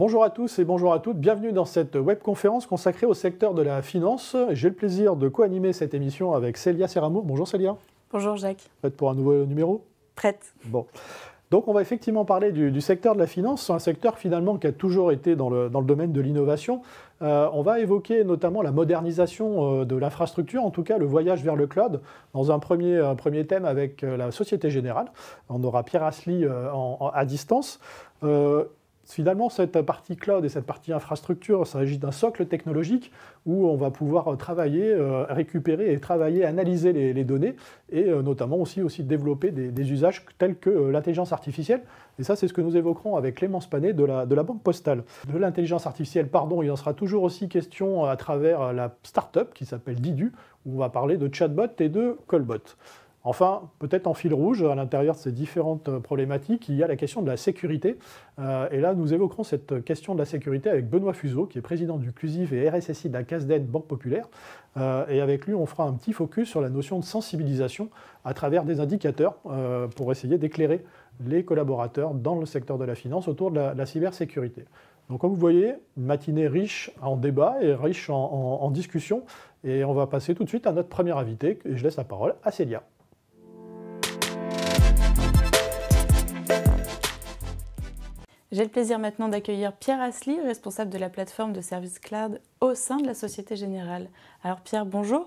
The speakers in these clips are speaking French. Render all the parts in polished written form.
Bonjour à tous et bonjour à toutes, bienvenue dans cette webconférence consacrée au secteur de la finance. J'ai le plaisir de co-animer cette émission avec Célia Serramour. Bonjour Célia. Bonjour Jacques. Prête pour un nouveau numéro? Prête. Bon. Donc on va effectivement parler du secteur de la finance, un secteur finalement qui a toujours été dans le domaine de l'innovation. On va évoquer notamment la modernisation de l'infrastructure, en tout cas le voyage vers le cloud, dans un premier thème avec la Société Générale. On aura Pierre Asly à distance. Finalement, cette partie cloud et cette partie infrastructure, il s'agit d'un socle technologique où on va pouvoir travailler, récupérer et travailler, analyser les données et notamment aussi développer des usages tels que l'intelligence artificielle. Et ça, c'est ce que nous évoquerons avec Clémence Panet de la Banque Postale. De l'intelligence artificielle, il en sera toujours aussi question à travers la start-up qui s'appelle Didu, où on va parler de chatbot et de callbot. Enfin, peut-être en fil rouge, à l'intérieur de ces différentes problématiques, il y a la question de la sécurité. Et là, nous évoquerons cette question de la sécurité avec Benoît Fuseau, qui est président du CLUSIF et RSSI de la CASDEN Banque Populaire. Et avec lui, on fera un petit focus sur la notion de sensibilisation à travers des indicateurs pour essayer d'éclairer les collaborateurs dans le secteur de la finance autour de la cybersécurité. Donc comme vous voyez, une matinée riche en débats et riche en discussions. Et on va passer tout de suite à notre premier invité. Et je laisse la parole à Célia. J'ai le plaisir maintenant d'accueillir Pierre Asly, responsable de la plateforme de services cloud au sein de la Société Générale. Alors Pierre, bonjour.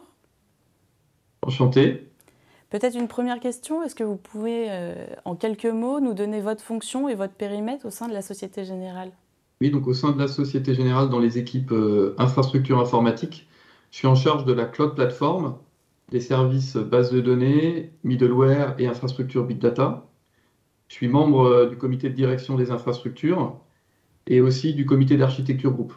Enchanté. Peut-être une première question, est-ce que vous pouvez en quelques mots nous donner votre fonction et votre périmètre au sein de la Société Générale? Oui, donc au sein de la Société Générale, dans les équipes infrastructure informatique, je suis en charge de la cloud platform, des services bases de données, middleware et infrastructure big data. Je suis membre du comité de direction des infrastructures et aussi du comité d'architecture groupe.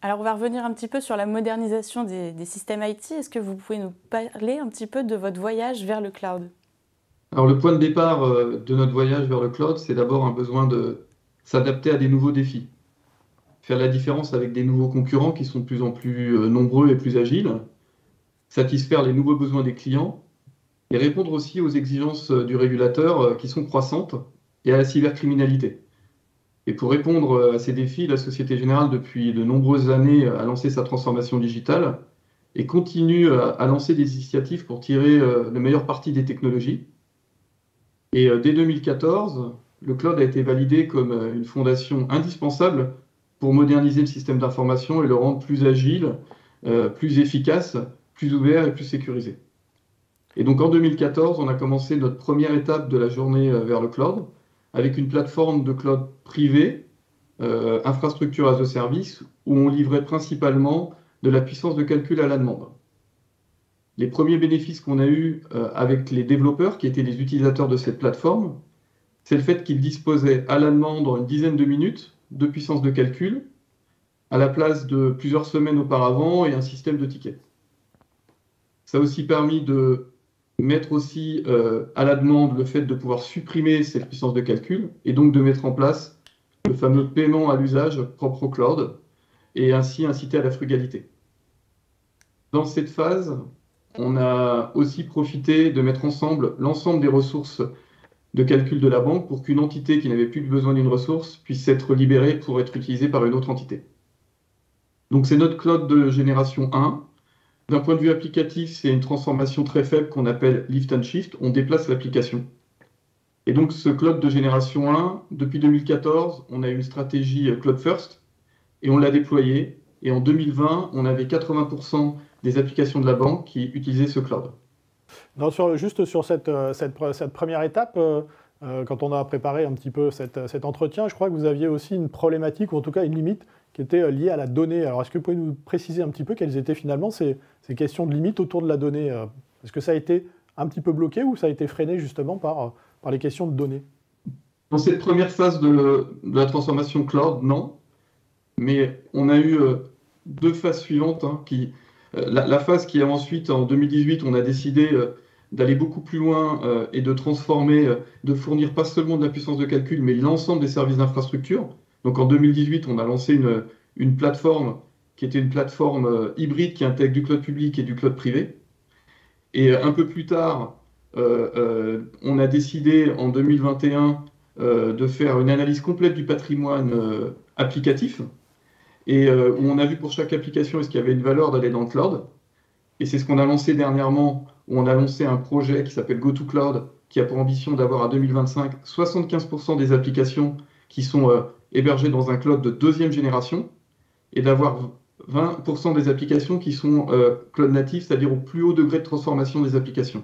Alors on va revenir un petit peu sur la modernisation des systèmes IT. Est-ce que vous pouvez nous parler un petit peu de votre voyage vers le cloud? Alors le point de départ de notre voyage vers le cloud, c'est d'abord un besoin de s'adapter à des nouveaux défis. Faire la différence avec des nouveaux concurrents qui sont de plus en plus nombreux et plus agiles. Satisfaire les nouveaux besoins des clients. Et répondre aussi aux exigences du régulateur qui sont croissantes et à la cybercriminalité. Et pour répondre à ces défis, la Société Générale, depuis de nombreuses années, a lancé sa transformation digitale et continue à lancer des initiatives pour tirer le meilleur parti des technologies. Et dès 2014, le cloud a été validé comme une fondation indispensable pour moderniser le système d'information et le rendre plus agile, plus efficace, plus ouvert et plus sécurisé. Et donc en 2014, on a commencé notre première étape de la journée vers le cloud avec une plateforme de cloud privé, infrastructure as a service, où on livrait principalement de la puissance de calcul à la demande. Les premiers bénéfices qu'on a eus avec les développeurs, qui étaient les utilisateurs de cette plateforme, c'est le fait qu'ils disposaient à la demande en une dizaine de minutes de puissance de calcul, à la place de plusieurs semaines auparavant et un système de tickets. Ça a aussi permis de mettre aussi à la demande le fait de pouvoir supprimer cette puissance de calcul et donc de mettre en place le fameux paiement à l'usage propre au cloud et ainsi inciter à la frugalité. Dans cette phase, on a aussi profité de mettre ensemble l'ensemble des ressources de calcul de la banque pour qu'une entité qui n'avait plus besoin d'une ressource puisse être libérée pour être utilisée par une autre entité. Donc c'est notre cloud de génération 1. D'un point de vue applicatif, c'est une transformation très faible qu'on appelle lift and shift. On déplace l'application. Et donc, ce cloud de génération 1, depuis 2014, on a une stratégie cloud first et on l'a déployé. Et en 2020, on avait 80% des applications de la banque qui utilisaient ce cloud. Non, juste sur cette première étape, quand on a préparé un petit peu cet entretien, je crois que vous aviez aussi une problématique, ou en tout cas une limite, qui était liée à la donnée. Alors, est-ce que vous pouvez nous préciser un petit peu quelles étaient finalement ces questions de limite autour de la donnée? Est-ce que ça a été un petit peu bloqué ou ça a été freiné justement par les questions de données? Dans cette première phase de la transformation cloud, non. Mais on a eu deux phases suivantes. La phase qui est ensuite, en 2018, on a décidé d'aller beaucoup plus loin et de transformer, de fournir pas seulement de la puissance de calcul, mais l'ensemble des services d'infrastructure. Donc en 2018, on a lancé une plateforme qui était une plateforme hybride qui intègre du cloud public et du cloud privé. Et un peu plus tard, on a décidé en 2021 de faire une analyse complète du patrimoine applicatifs, et où on a vu pour chaque application est-ce qu'il y avait une valeur d'aller dans le cloud. Et c'est ce qu'on a lancé dernièrement, où on a lancé un projet qui s'appelle GoToCloud, qui a pour ambition d'avoir à 2025 75% des applications qui sont hébergées dans un cloud de deuxième génération, et d'avoir 20% des applications qui sont cloud native, c'est-à-dire au plus haut degré de transformation des applications.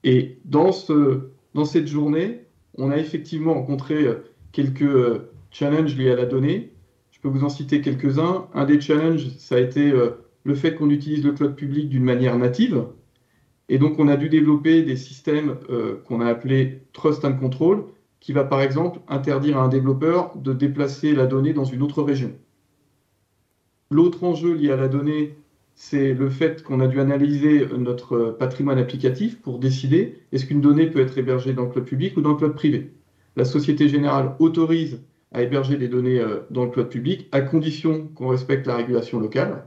Et dans cette journée, on a effectivement rencontré quelques challenges liés à la donnée. Je peux vous en citer quelques-uns. Un des challenges, ça a été le fait qu'on utilise le cloud public d'une manière native. Et donc, on a dû développer des systèmes qu'on a appelés Trust and Control, qui va par exemple interdire à un développeur de déplacer la donnée dans une autre région. L'autre enjeu lié à la donnée, c'est le fait qu'on a dû analyser notre patrimoine applicatif pour décider est-ce qu'une donnée peut être hébergée dans le cloud public ou dans le cloud privé. La Société Générale autorise à héberger des données dans le cloud public à condition qu'on respecte la régulation locale.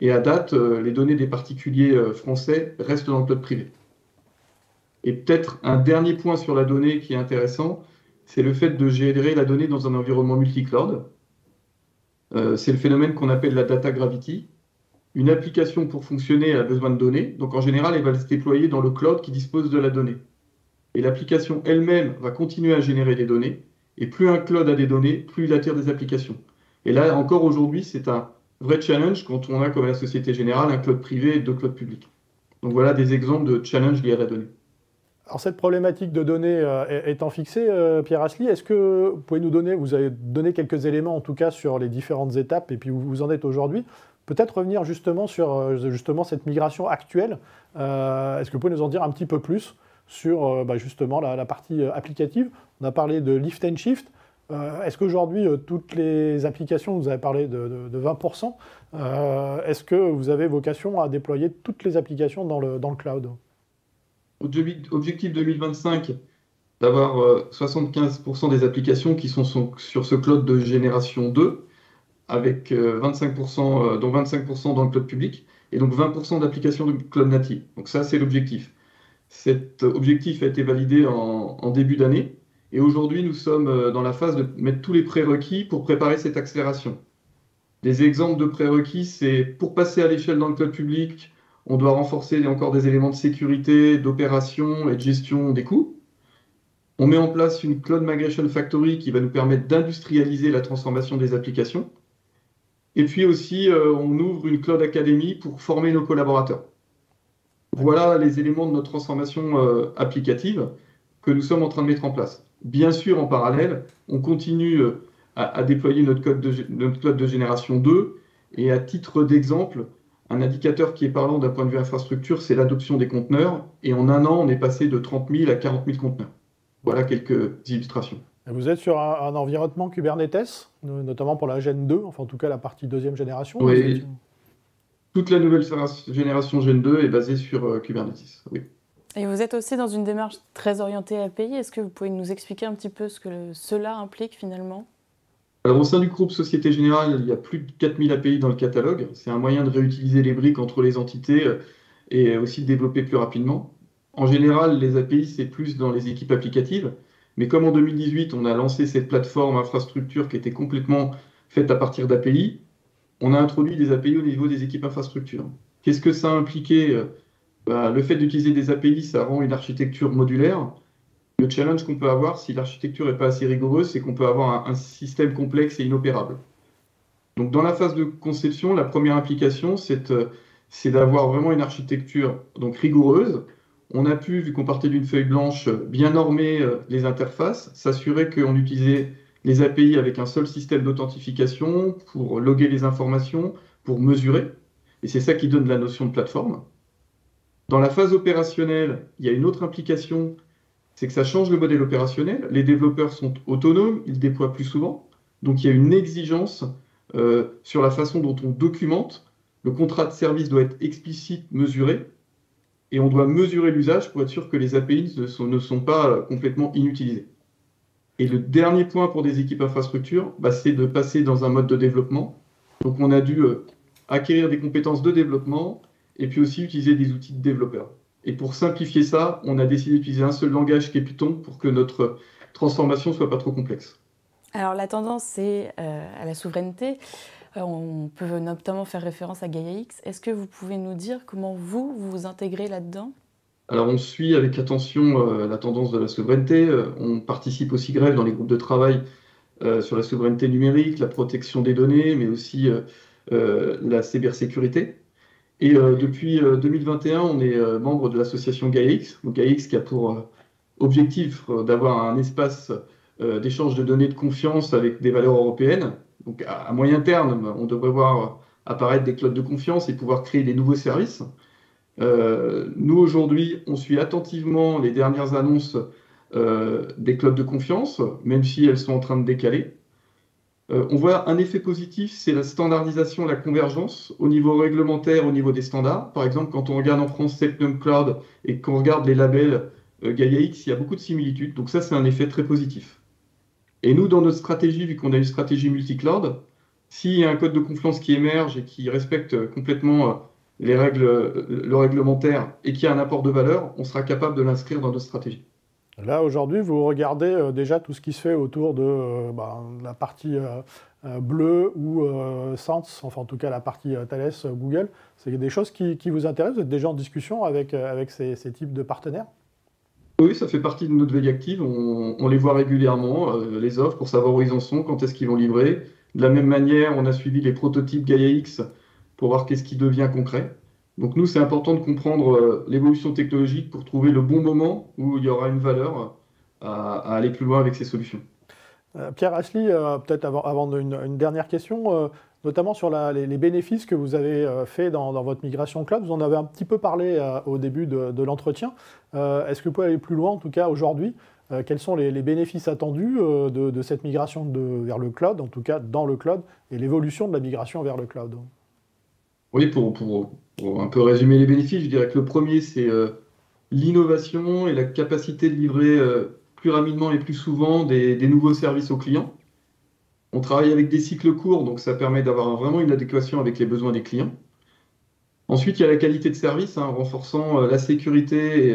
Et à date, les données des particuliers français restent dans le cloud privé. Et peut-être un dernier point sur la donnée qui est intéressant, c'est le fait de gérer la donnée dans un environnement multi-cloud. C'est le phénomène qu'on appelle la data gravity. Une application, pour fonctionner, elle a besoin de données. Donc en général, elle va se déployer dans le cloud qui dispose de la donnée. Et l'application elle-même va continuer à générer des données. Et plus un cloud a des données, plus il attire des applications. Et là, encore aujourd'hui, c'est un vrai challenge quand on a, comme la Société Générale, un cloud privé et deux clouds publics. Donc voilà des exemples de challenges liés à la donnée. Alors cette problématique de données étant fixée, Pierre Asly, est-ce que vous pouvez nous donner, vous avez donné quelques éléments en tout cas sur les différentes étapes et puis où vous en êtes aujourd'hui, peut-être revenir justement sur cette migration actuelle. Est-ce que vous pouvez nous en dire un petit peu plus sur justement la partie applicative? On a parlé de lift and shift. Est-ce qu'aujourd'hui, toutes les applications, vous avez parlé de 20%, est-ce que vous avez vocation à déployer toutes les applications dans le cloud? Objectif 2025, d'avoir 75% des applications qui sont sur ce cloud de génération 2, avec 25%, dont 25% dans le cloud public, et donc 20% d'applications de cloud native. Donc ça, c'est l'objectif. Cet objectif a été validé en début d'année, et aujourd'hui, nous sommes dans la phase de mettre tous les prérequis pour préparer cette accélération. Des exemples de prérequis, c'est pour passer à l'échelle dans le cloud public, on doit renforcer encore des éléments de sécurité, d'opération et de gestion des coûts. On met en place une Cloud Migration Factory qui va nous permettre d'industrialiser la transformation des applications. Et puis aussi, on ouvre une Cloud Academy pour former nos collaborateurs. Voilà les éléments de notre transformation applicative que nous sommes en train de mettre en place. Bien sûr, en parallèle, on continue à déployer notre cloud de génération 2. Et à titre d'exemple, un indicateur qui est parlant d'un point de vue infrastructure, c'est l'adoption des conteneurs. Et en un an, on est passé de 30 000 à 40 000 conteneurs. Voilà quelques illustrations. Vous êtes sur un environnement Kubernetes, notamment pour la Gen 2, enfin en tout cas la partie deuxième génération. Oui, toute la nouvelle génération Gen 2 est basée sur Kubernetes. Oui. Et vous êtes aussi dans une démarche très orientée API. Est-ce que vous pouvez nous expliquer un petit peu ce que cela implique finalement ? Alors, au sein du groupe Société Générale, il y a plus de 4000 API dans le catalogue. C'est un moyen de réutiliser les briques entre les entités et aussi de développer plus rapidement. En général, les API, c'est plus dans les équipes applicatives. Mais comme en 2018, on a lancé cette plateforme infrastructure qui était complètement faite à partir d'API, on a introduit des API au niveau des équipes infrastructure. Qu'est-ce que ça a impliqué ? Le fait d'utiliser des API, ça rend une architecture modulaire. Le challenge qu'on peut avoir, si l'architecture n'est pas assez rigoureuse, c'est qu'on peut avoir un système complexe et inopérable. Donc dans la phase de conception, la première implication, c'est d'avoir vraiment une architecture donc rigoureuse. On a pu, vu qu'on partait d'une feuille blanche, bien normer les interfaces, s'assurer qu'on utilisait les API avec un seul système d'authentification pour loguer les informations, pour mesurer. Et c'est ça qui donne la notion de plateforme. Dans la phase opérationnelle, il y a une autre implication, c'est que ça change le modèle opérationnel. Les développeurs sont autonomes, ils déploient plus souvent. Donc il y a une exigence sur la façon dont on documente. Le contrat de service doit être explicite, mesuré. Et on doit mesurer l'usage pour être sûr que les API ne sont pas complètement inutilisées. Et le dernier point pour des équipes infrastructure, c'est de passer dans un mode de développement. Donc on a dû acquérir des compétences de développement et puis aussi utiliser des outils de développeurs. Et pour simplifier ça, on a décidé d'utiliser un seul langage qui est Python pour que notre transformation ne soit pas trop complexe. Alors la tendance, c'est à la souveraineté. On peut notamment faire référence à Gaia-X. Est-ce que vous pouvez nous dire comment vous vous intégrez là-dedans? Alors, on suit avec attention la tendance de la souveraineté. On participe aussi grève dans les groupes de travail sur la souveraineté numérique, la protection des données, mais aussi la cybersécurité. Et depuis 2021, on est membre de l'association GaiaX. Donc, GaiaX qui a pour objectif d'avoir un espace d'échange de données de confiance avec des valeurs européennes. Donc, à moyen terme, on devrait voir apparaître des clouds de confiance et pouvoir créer des nouveaux services. Nous, aujourd'hui, on suit attentivement les dernières annonces des clouds de confiance, même si elles sont en train de décaler. On voit un effet positif, c'est la standardisation, la convergence au niveau réglementaire, au niveau des standards. Par exemple, quand on regarde en France Sepnum Cloud et qu'on regarde les labels GaiaX, il y a beaucoup de similitudes. Donc ça, c'est un effet très positif. Et nous, dans notre stratégie, vu qu'on a une stratégie multi-cloud, s'il y a un code de confiance qui émerge et qui respecte complètement les règles, le réglementaire et qui a un apport de valeur, on sera capable de l'inscrire dans notre stratégie. Là, aujourd'hui, vous regardez déjà tout ce qui se fait autour de la partie bleue ou Sense, enfin en tout cas la partie Thales, Google. C'est des choses qui vous intéressent? Vous êtes déjà en discussion avec ces types de partenaires? Oui, ça fait partie de notre veille active. On les voit régulièrement, les offres, pour savoir où ils en sont, quand est-ce qu'ils vont livrer. De la même manière, on a suivi les prototypes GaiaX pour voir qu'est-ce qui devient concret. Donc nous, c'est important de comprendre l'évolution technologique pour trouver le bon moment où il y aura une valeur à aller plus loin avec ces solutions. Pierre Asly, peut-être avant une dernière question, notamment sur les bénéfices que vous avez fait dans votre migration cloud. Vous en avez un petit peu parlé au début de l'entretien. Est-ce que vous pouvez aller plus loin, en tout cas aujourd'hui? Quels sont les bénéfices attendus de cette migration vers le cloud, en tout cas dans le cloud, et l'évolution de la migration vers le cloud? Oui, pour un peu résumer les bénéfices, je dirais que le premier, c'est l'innovation et la capacité de livrer plus rapidement et plus souvent des nouveaux services aux clients. On travaille avec des cycles courts, donc ça permet d'avoir vraiment une adéquation avec les besoins des clients. Ensuite, il y a la qualité de service, en renforçant la sécurité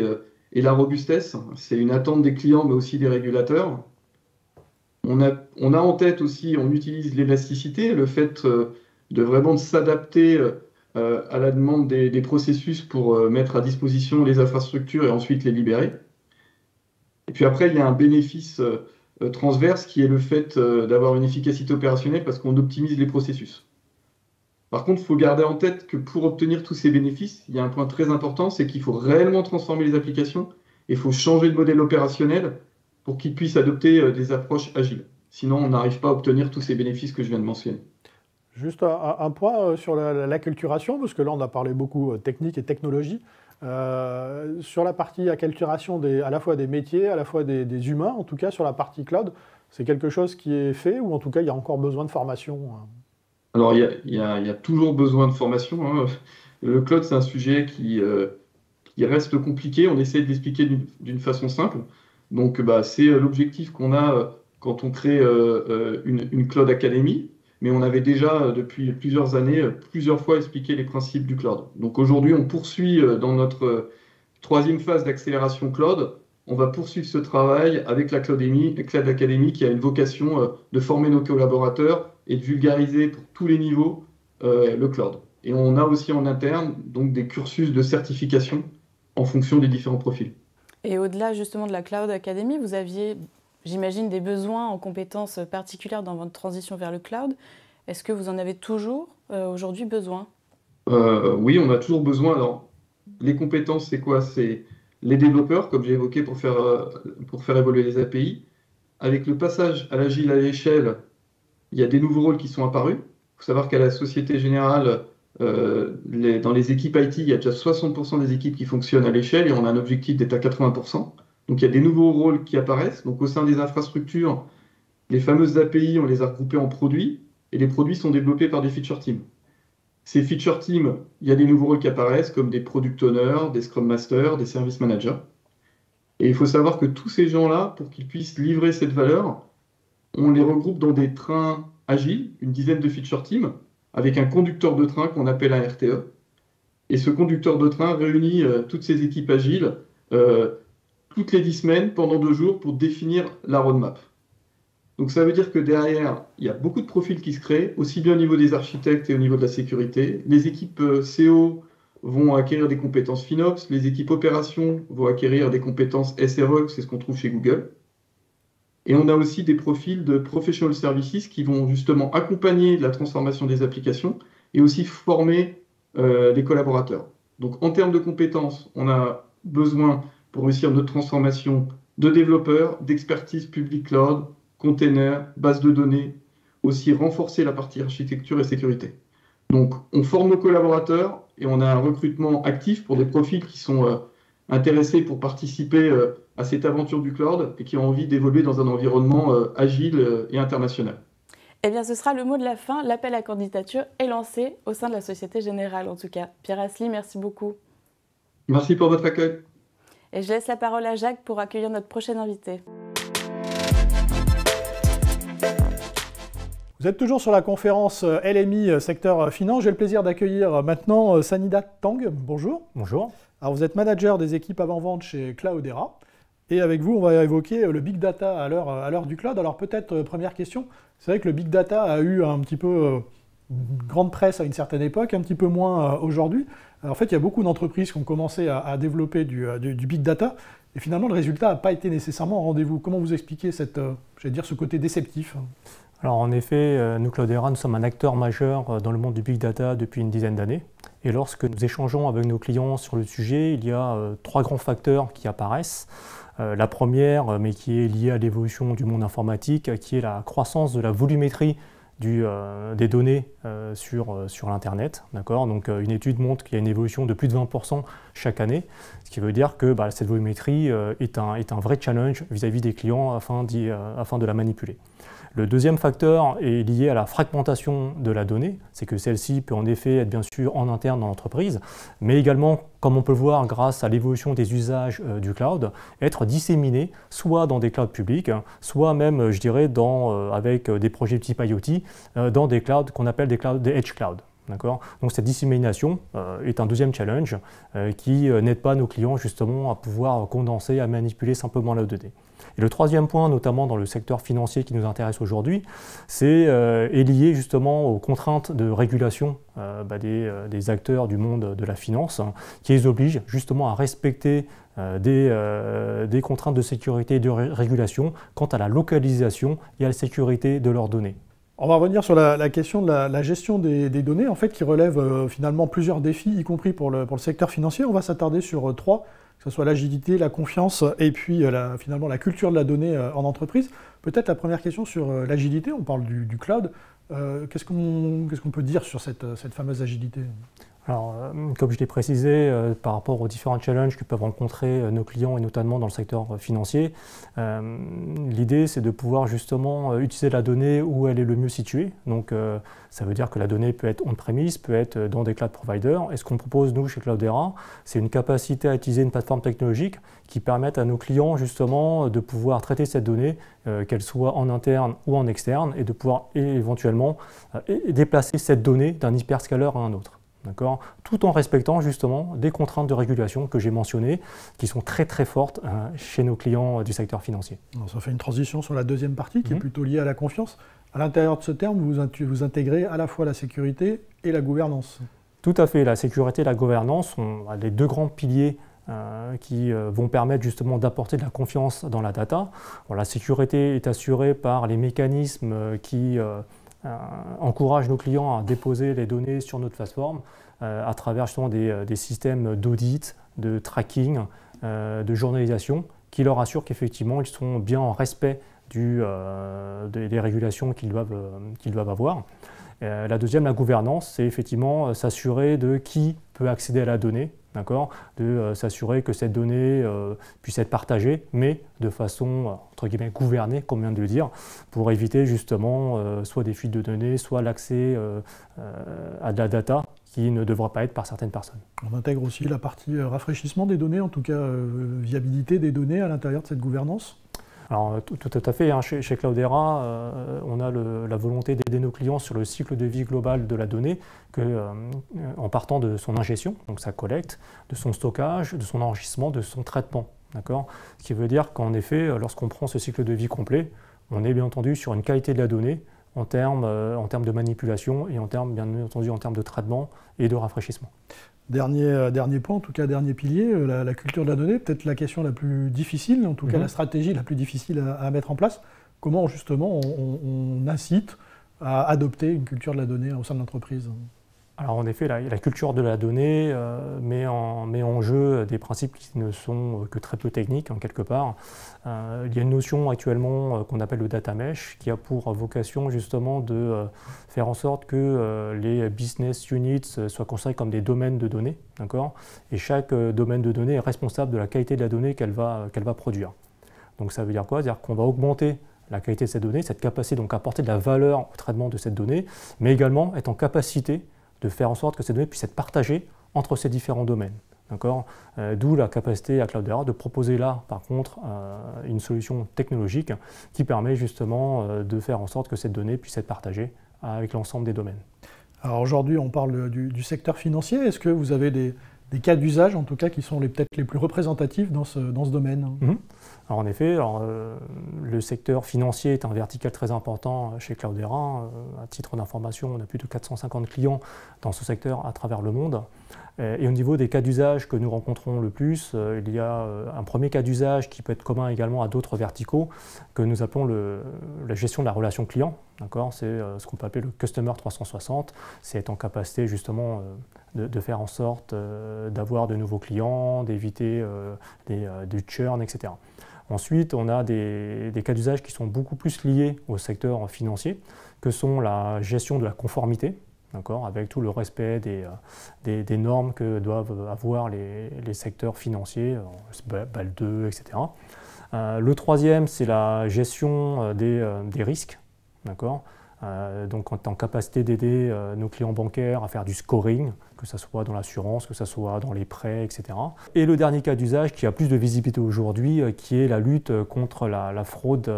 et la robustesse. C'est une attente des clients, mais aussi des régulateurs. On a en tête aussi, on utilise l'élasticité, le fait de vraiment s'adapter à la demande des processus pour mettre à disposition les infrastructures et ensuite les libérer. Et puis après, il y a un bénéfice transverse qui est le fait d'avoir une efficacité opérationnelle parce qu'on optimise les processus. Par contre, il faut garder en tête que pour obtenir tous ces bénéfices, il y a un point très important, c'est qu'il faut réellement transformer les applications et il faut changer le modèle opérationnel pour qu'ils puissent adopter des approches agiles. Sinon, on n'arrive pas à obtenir tous ces bénéfices que je viens de mentionner. Juste un point sur l'acculturation, parce que là on a parlé beaucoup technique et technologie. Sur la partie acculturation à la fois des métiers, à la fois des humains, en tout cas sur la partie cloud, c'est quelque chose qui est fait ou en tout cas il y a encore besoin de formation? Alors il y a toujours besoin de formation, hein. Le cloud, c'est un sujet qui reste compliqué. On essaie de l'expliquer d'une façon simple. Donc c'est l'objectif qu'on a quand on crée une Cloud Academy. Mais on avait déjà, depuis plusieurs années, plusieurs fois expliqué les principes du cloud. Donc aujourd'hui, on poursuit dans notre troisième phase d'accélération cloud. On va poursuivre ce travail avec la Cloud Academy qui a une vocation de former nos collaborateurs et de vulgariser pour tous les niveaux le cloud. Et on a aussi en interne donc, des cursus de certification en fonction des différents profils. Et au-delà justement de la Cloud Academy, vous aviez, j'imagine, des besoins en compétences particulières dans votre transition vers le cloud. Est-ce que vous en avez toujours aujourd'hui besoin? Oui, on a toujours besoin. Alors, les compétences, c'est quoi? C'est les développeurs, comme j'ai évoqué, pour faire évoluer les API. Avec le passage à l'agile à l'échelle, il y a des nouveaux rôles qui sont apparus. Il faut savoir qu'à la Société Générale, dans les équipes IT, il y a déjà 60% des équipes qui fonctionnent à l'échelle et on a un objectif d'être à 80%. Donc il y a des nouveaux rôles qui apparaissent. Donc au sein des infrastructures, les fameuses API, on les a regroupées en produits et les produits sont développés par des feature teams. Ces feature teams, il y a des nouveaux rôles qui apparaissent comme des product owners, des scrum masters, des service managers. Et il faut savoir que tous ces gens-là, pour qu'ils puissent livrer cette valeur, on les regroupe dans des trains agiles, une dizaine de feature teams, avec un conducteur de train qu'on appelle un RTE. Et ce conducteur de train réunit toutes ces équipes agiles toutes les 10 semaines, pendant 2 jours, pour définir la roadmap. Donc ça veut dire que derrière, il y a beaucoup de profils qui se créent, aussi bien au niveau des architectes et au niveau de la sécurité. Les équipes CO vont acquérir des compétences FinOps, les équipes opérations vont acquérir des compétences SRE, c'est ce qu'on trouve chez Google. Et on a aussi des profils de Professional Services qui vont justement accompagner la transformation des applications et aussi former les collaborateurs. Donc en termes de compétences, on a besoin pour réussir notre transformation de développeurs, d'expertise public cloud, containers, bases de données, aussi renforcer la partie architecture et sécurité. Donc on forme nos collaborateurs et on a un recrutement actif pour des profils qui sont intéressés pour participer à cette aventure du cloud et qui ont envie d'évoluer dans un environnement agile et international. Eh bien, ce sera le mot de la fin. L'appel à candidature est lancé au sein de la Société Générale, en tout cas. Pierre Assely, merci beaucoup. Merci pour votre accueil. Et je laisse la parole à Jacques pour accueillir notre prochain invité. Vous êtes toujours sur la conférence LMI secteur finance. J'ai le plaisir d'accueillir maintenant Sanida Tang. Bonjour. Bonjour. Alors vous êtes manager des équipes avant-vente chez Cloudera. Et avec vous, on va évoquer le big data à l'heure du cloud. Alors peut-être, première question, c'est vrai que le big data a eu un petit peu grande presse à une certaine époque, un petit peu moins aujourd'hui. En fait, il y a beaucoup d'entreprises qui ont commencé à développer du big data. Et finalement, le résultat n'a pas été nécessairement au rendez-vous. Comment vous expliquez ce côté déceptif ? Alors en effet, nous, Cloudera, nous sommes un acteur majeur dans le monde du big data depuis une dizaine d'années. Et lorsque nous échangeons avec nos clients sur le sujet, il y a trois grands facteurs qui apparaissent. La première, mais qui est liée à l'évolution du monde informatique, qui est la croissance de la volumétrie des données sur l'Internet. Donc une étude montre qu'il y a une évolution de plus de 20% chaque année, ce qui veut dire que cette volumétrie est un vrai challenge vis-à-vis des clients afin de la manipuler. Le deuxième facteur est lié à la fragmentation de la donnée, c'est que celle-ci peut en effet être bien sûr en interne dans l'entreprise, mais également, comme on peut le voir grâce à l'évolution des usages du cloud, être disséminée soit dans des clouds publics, soit même, je dirais, avec des projets de type IoT, dans des clouds qu'on appelle des edge clouds. Donc cette dissémination est un deuxième challenge qui n'aide pas nos clients justement à pouvoir condenser, à manipuler simplement la donnée. Et le troisième point, notamment dans le secteur financier qui nous intéresse aujourd'hui, est lié justement aux contraintes de régulation des acteurs du monde de la finance, qui les obligent justement à respecter des contraintes de sécurité et de régulation quant à la localisation et à la sécurité de leurs données. On va revenir sur la question de la gestion des données, en fait, qui relève finalement plusieurs défis, y compris pour le secteur financier. On va s'attarder sur trois, que ce soit l'agilité, la confiance et puis finalement la culture de la donnée en entreprise. Peut-être la première question sur l'agilité, on parle du cloud. Qu'est-ce qu'on peut dire sur cette fameuse agilité ? Alors, comme je l'ai précisé, par rapport aux différents challenges que peuvent rencontrer nos clients et notamment dans le secteur financier, l'idée c'est de pouvoir justement utiliser la donnée où elle est le mieux située. Donc ça veut dire que la donnée peut être on-premise, peut être dans des cloud providers. Et ce qu'on propose nous chez Cloudera, c'est une capacité à utiliser une plateforme technologique qui permette à nos clients justement de pouvoir traiter cette donnée, qu'elle soit en interne ou en externe, et de pouvoir éventuellement déplacer cette donnée d'un hyperscaler à un autre. Tout en respectant justement des contraintes de régulation que j'ai mentionnées, qui sont très très fortes chez nos clients du secteur financier. Alors, ça fait une transition sur la deuxième partie qui est plutôt liée à la confiance. À l'intérieur de ce terme, vous intégrez à la fois la sécurité et la gouvernance. Tout à fait, la sécurité et la gouvernance sont les deux grands piliers qui vont permettre justement d'apporter de la confiance dans la data. La sécurité est assurée par les mécanismes qui encourage nos clients à déposer les données sur notre plateforme à travers justement des systèmes d'audit, de tracking, de journalisation qui leur assurent qu'effectivement ils sont bien en respect des régulations qu'ils doivent avoir. La deuxième, la gouvernance, c'est effectivement s'assurer de qui peut accéder à la donnée, de s'assurer que cette donnée puisse être partagée, mais de façon, entre guillemets, gouvernée, comme on vient de le dire, pour éviter justement soit des fuites de données, soit l'accès à de la data qui ne devra pas être par certaines personnes. On intègre aussi la partie rafraîchissement des données, en tout cas viabilité des données à l'intérieur de cette gouvernance. Alors tout à fait, chez Cloudera, on a la volonté d'aider nos clients sur le cycle de vie global de la donnée, en partant de son ingestion, donc sa collecte, de son stockage, de son enrichissement, de son traitement. Ce qui veut dire qu'en effet, lorsqu'on prend ce cycle de vie complet, on est bien entendu sur une qualité de la donnée en termes de manipulation et bien entendu en termes de traitement et de rafraîchissement. Dernier point, en tout cas dernier pilier, la culture de la donnée, peut-être la question la plus difficile, en tout cas la stratégie la plus difficile à mettre en place. Comment justement on incite à adopter une culture de la donnée au sein de l'entreprise? Alors en effet, la culture de la donnée met en jeu des principes qui ne sont que très peu techniques, en quelque part. Il y a une notion actuellement qu'on appelle le data mesh, qui a pour vocation justement de faire en sorte que les business units soient considérés comme des domaines de données, d'accord ? Et chaque domaine de données est responsable de la qualité de la donnée qu'elle va produire. Donc ça veut dire quoi? C'est-à-dire qu'on va augmenter la qualité de cette donnée, cette capacité donc à apporter de la valeur au traitement de cette donnée, mais également être en capacité de faire en sorte que ces données puissent être partagées entre ces différents domaines. D'où la capacité à Cloudera de proposer là, par contre, une solution technologique qui permet justement de faire en sorte que cette donnée puisse être partagée avec l'ensemble des domaines. Alors aujourd'hui, on parle du secteur financier. Est-ce que vous avez des cas d'usage, en tout cas, qui sont peut-être les plus représentatifs dans ce domaine? Alors en effet, le secteur financier est un vertical très important chez Cloudera. À titre d'information, on a plus de 450 clients dans ce secteur à travers le monde. Et au niveau des cas d'usage que nous rencontrons le plus, il y a un premier cas d'usage qui peut être commun également à d'autres verticaux que nous appelons la gestion de la relation client. C'est ce qu'on peut appeler le Customer 360. C'est être en capacité justement de faire en sorte d'avoir de nouveaux clients, d'éviter du churn, etc. Ensuite, on a des cas d'usage qui sont beaucoup plus liés au secteur financier, que sont la gestion de la conformité, avec tout le respect des normes que doivent avoir les secteurs financiers, BAL 2, etc. Le troisième, c'est la gestion des risques. Donc en capacité d'aider nos clients bancaires à faire du scoring, que ce soit dans l'assurance, que ce soit dans les prêts, etc. Et le dernier cas d'usage qui a plus de visibilité aujourd'hui, qui est la lutte contre la fraude,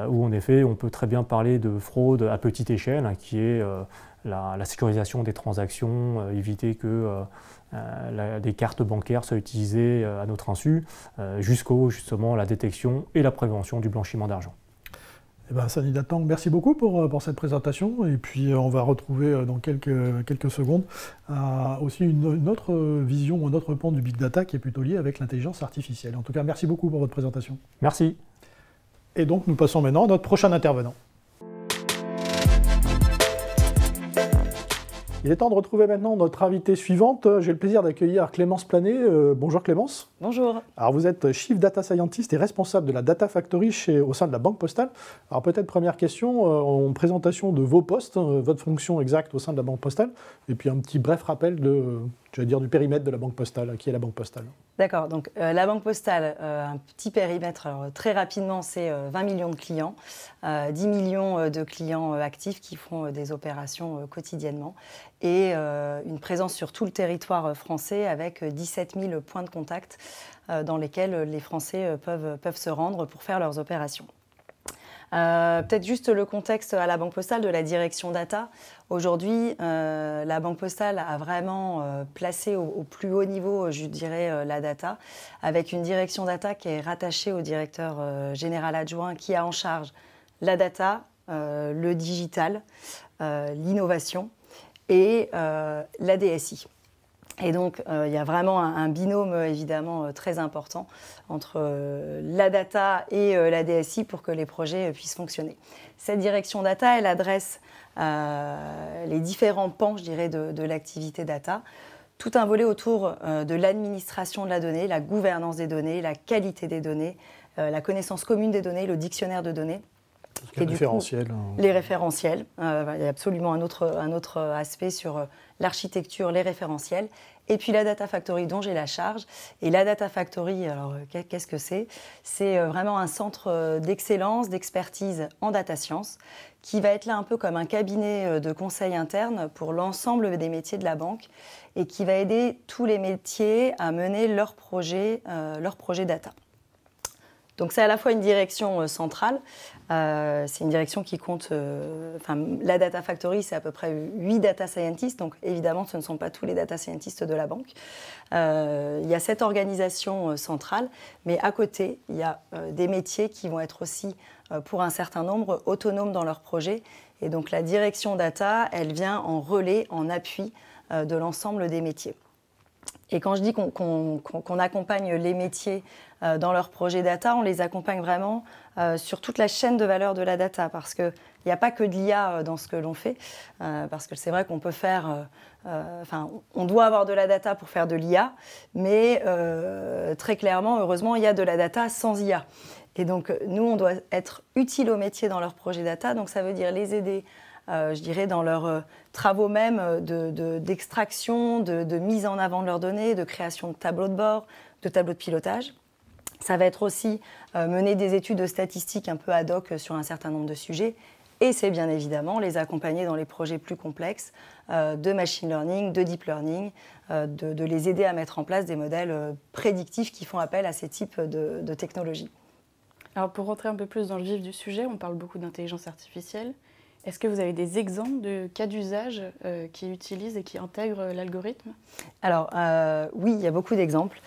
où en effet on peut très bien parler de fraude à petite échelle, qui est la sécurisation des transactions, éviter que des cartes bancaires soient utilisées à notre insu, jusqu'au justement la détection et la prévention du blanchiment d'argent. Sani Datang, merci beaucoup pour cette présentation. Et puis on va retrouver dans quelques secondes aussi une autre vision, un autre pan du Big Data qui est plutôt lié avec l'intelligence artificielle. En tout cas, merci beaucoup pour votre présentation. Merci. Et donc nous passons maintenant à notre prochain intervenant. Il est temps de retrouver maintenant notre invitée suivante. J'ai le plaisir d'accueillir Clémence Planet. Bonjour Clémence. Bonjour. Alors vous êtes Chief Data Scientist et responsable de la Data Factory au sein de la Banque Postale. Alors peut-être première question, en présentation de vos postes, votre fonction exacte au sein de la Banque Postale, et puis un petit bref rappel du périmètre de la Banque Postale, qui est la Banque Postale. D'accord, donc la Banque Postale, un petit périmètre, alors, très rapidement, c'est 20 millions de clients, 10 millions de clients actifs qui font des opérations quotidiennement et une présence sur tout le territoire français avec 17 000 points de contact dans lesquels les Français peuvent se rendre pour faire leurs opérations. Peut-être juste le contexte à la Banque Postale de la direction data. Aujourd'hui, la Banque Postale a vraiment placé au plus haut niveau, je dirais, la data, avec une direction data qui est rattachée au directeur général adjoint qui a en charge la data, le digital, l'innovation et la DSI. Et donc, il y a vraiment un binôme, évidemment, très important entre la data et la DSI pour que les projets puissent fonctionner. Cette direction data, elle adresse les différents pans, je dirais, de l'activité data. Tout un volet autour de l'administration de la donnée, la gouvernance des données, la qualité des données, la connaissance commune des données, le dictionnaire de données. Les référentiels. Les référentiels. Il y a absolument un autre aspect sur l'architecture, les référentiels. Et puis la Data Factory dont j'ai la charge. Et la Data Factory, alors qu'est-ce que c'est? C'est vraiment un centre d'excellence, d'expertise en data science, qui va être là un peu comme un cabinet de conseil interne pour l'ensemble des métiers de la banque et qui va aider tous les métiers à mener leurs projets data. Donc c'est à la fois une direction centrale, c'est une direction qui compte, la Data Factory, c'est à peu près 8 data scientists, donc évidemment ce ne sont pas tous les data scientists de la banque. Il y a cette organisation centrale, mais à côté, il y a des métiers qui vont être aussi, pour un certain nombre, autonomes dans leur projet. Et donc la direction data, elle vient en relais, en appui de l'ensemble des métiers. Et quand je dis qu'on accompagne les métiers dans leurs projets data, on les accompagne vraiment sur toute la chaîne de valeur de la data, parce qu'il n'y a pas que de l'IA dans ce que l'on fait, parce que c'est vrai qu'on peut faire, on doit avoir de la data pour faire de l'IA, mais très clairement, heureusement, il y a de la data sans IA. Et donc, nous, on doit être utile aux métiers dans leurs projets data, donc ça veut dire les aider, je dirais, dans leurs travaux même d'extraction, de mise en avant de leurs données, de création de tableaux de bord, de tableaux de pilotage. Ça va être aussi mener des études statistiques un peu ad hoc sur un certain nombre de sujets. Et c'est bien évidemment les accompagner dans les projets plus complexes de machine learning, de deep learning, de les aider à mettre en place des modèles prédictifs qui font appel à ces types de technologies. Alors pour rentrer un peu plus dans le vif du sujet, on parle beaucoup d'intelligence artificielle. Est-ce que vous avez des exemples de cas d'usage qui utilisent et qui intègrent l'algorithme? Alors oui, il y a beaucoup d'exemples.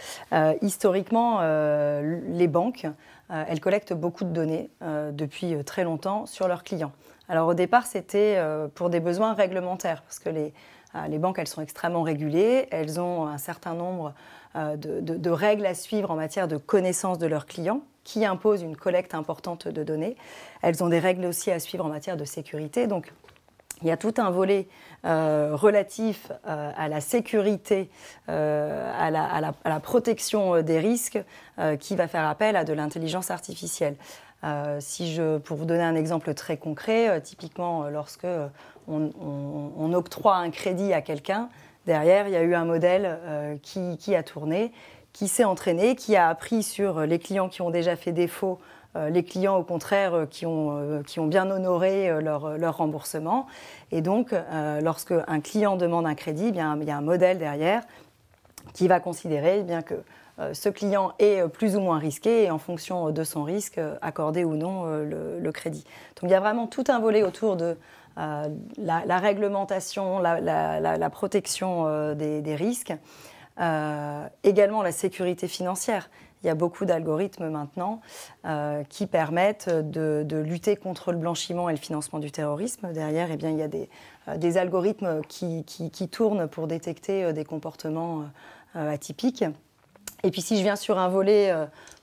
Historiquement, les banques, elles collectent beaucoup de données depuis très longtemps sur leurs clients. Alors au départ, c'était pour des besoins réglementaires, parce que les banques, elles sont extrêmement régulées, elles ont un certain nombre de règles à suivre en matière de connaissance de leurs clients, qui imposent une collecte importante de données. Elles ont des règles aussi à suivre en matière de sécurité. Donc, il y a tout un volet relatif à la sécurité, à la protection des risques, qui va faire appel à de l'intelligence artificielle. Pour vous donner un exemple très concret, typiquement lorsque on octroie un crédit à quelqu'un, derrière, il y a eu un modèle qui a tourné, qui s'est entraîné, qui a appris sur les clients qui ont déjà fait défaut, les clients au contraire qui ont bien honoré leur remboursement. Et donc, lorsque un client demande un crédit, eh bien, il y a un modèle derrière qui va considérer eh bien, que ce client est plus ou moins risqué et en fonction de son risque, accorder ou non le crédit. Donc il y a vraiment tout un volet autour de la réglementation, la protection des risques. Également la sécurité financière. Il y a beaucoup d'algorithmes maintenant qui permettent de lutter contre le blanchiment et le financement du terrorisme. Derrière, eh bien, il y a des algorithmes qui tournent pour détecter des comportements atypiques. Et puis si je viens sur un volet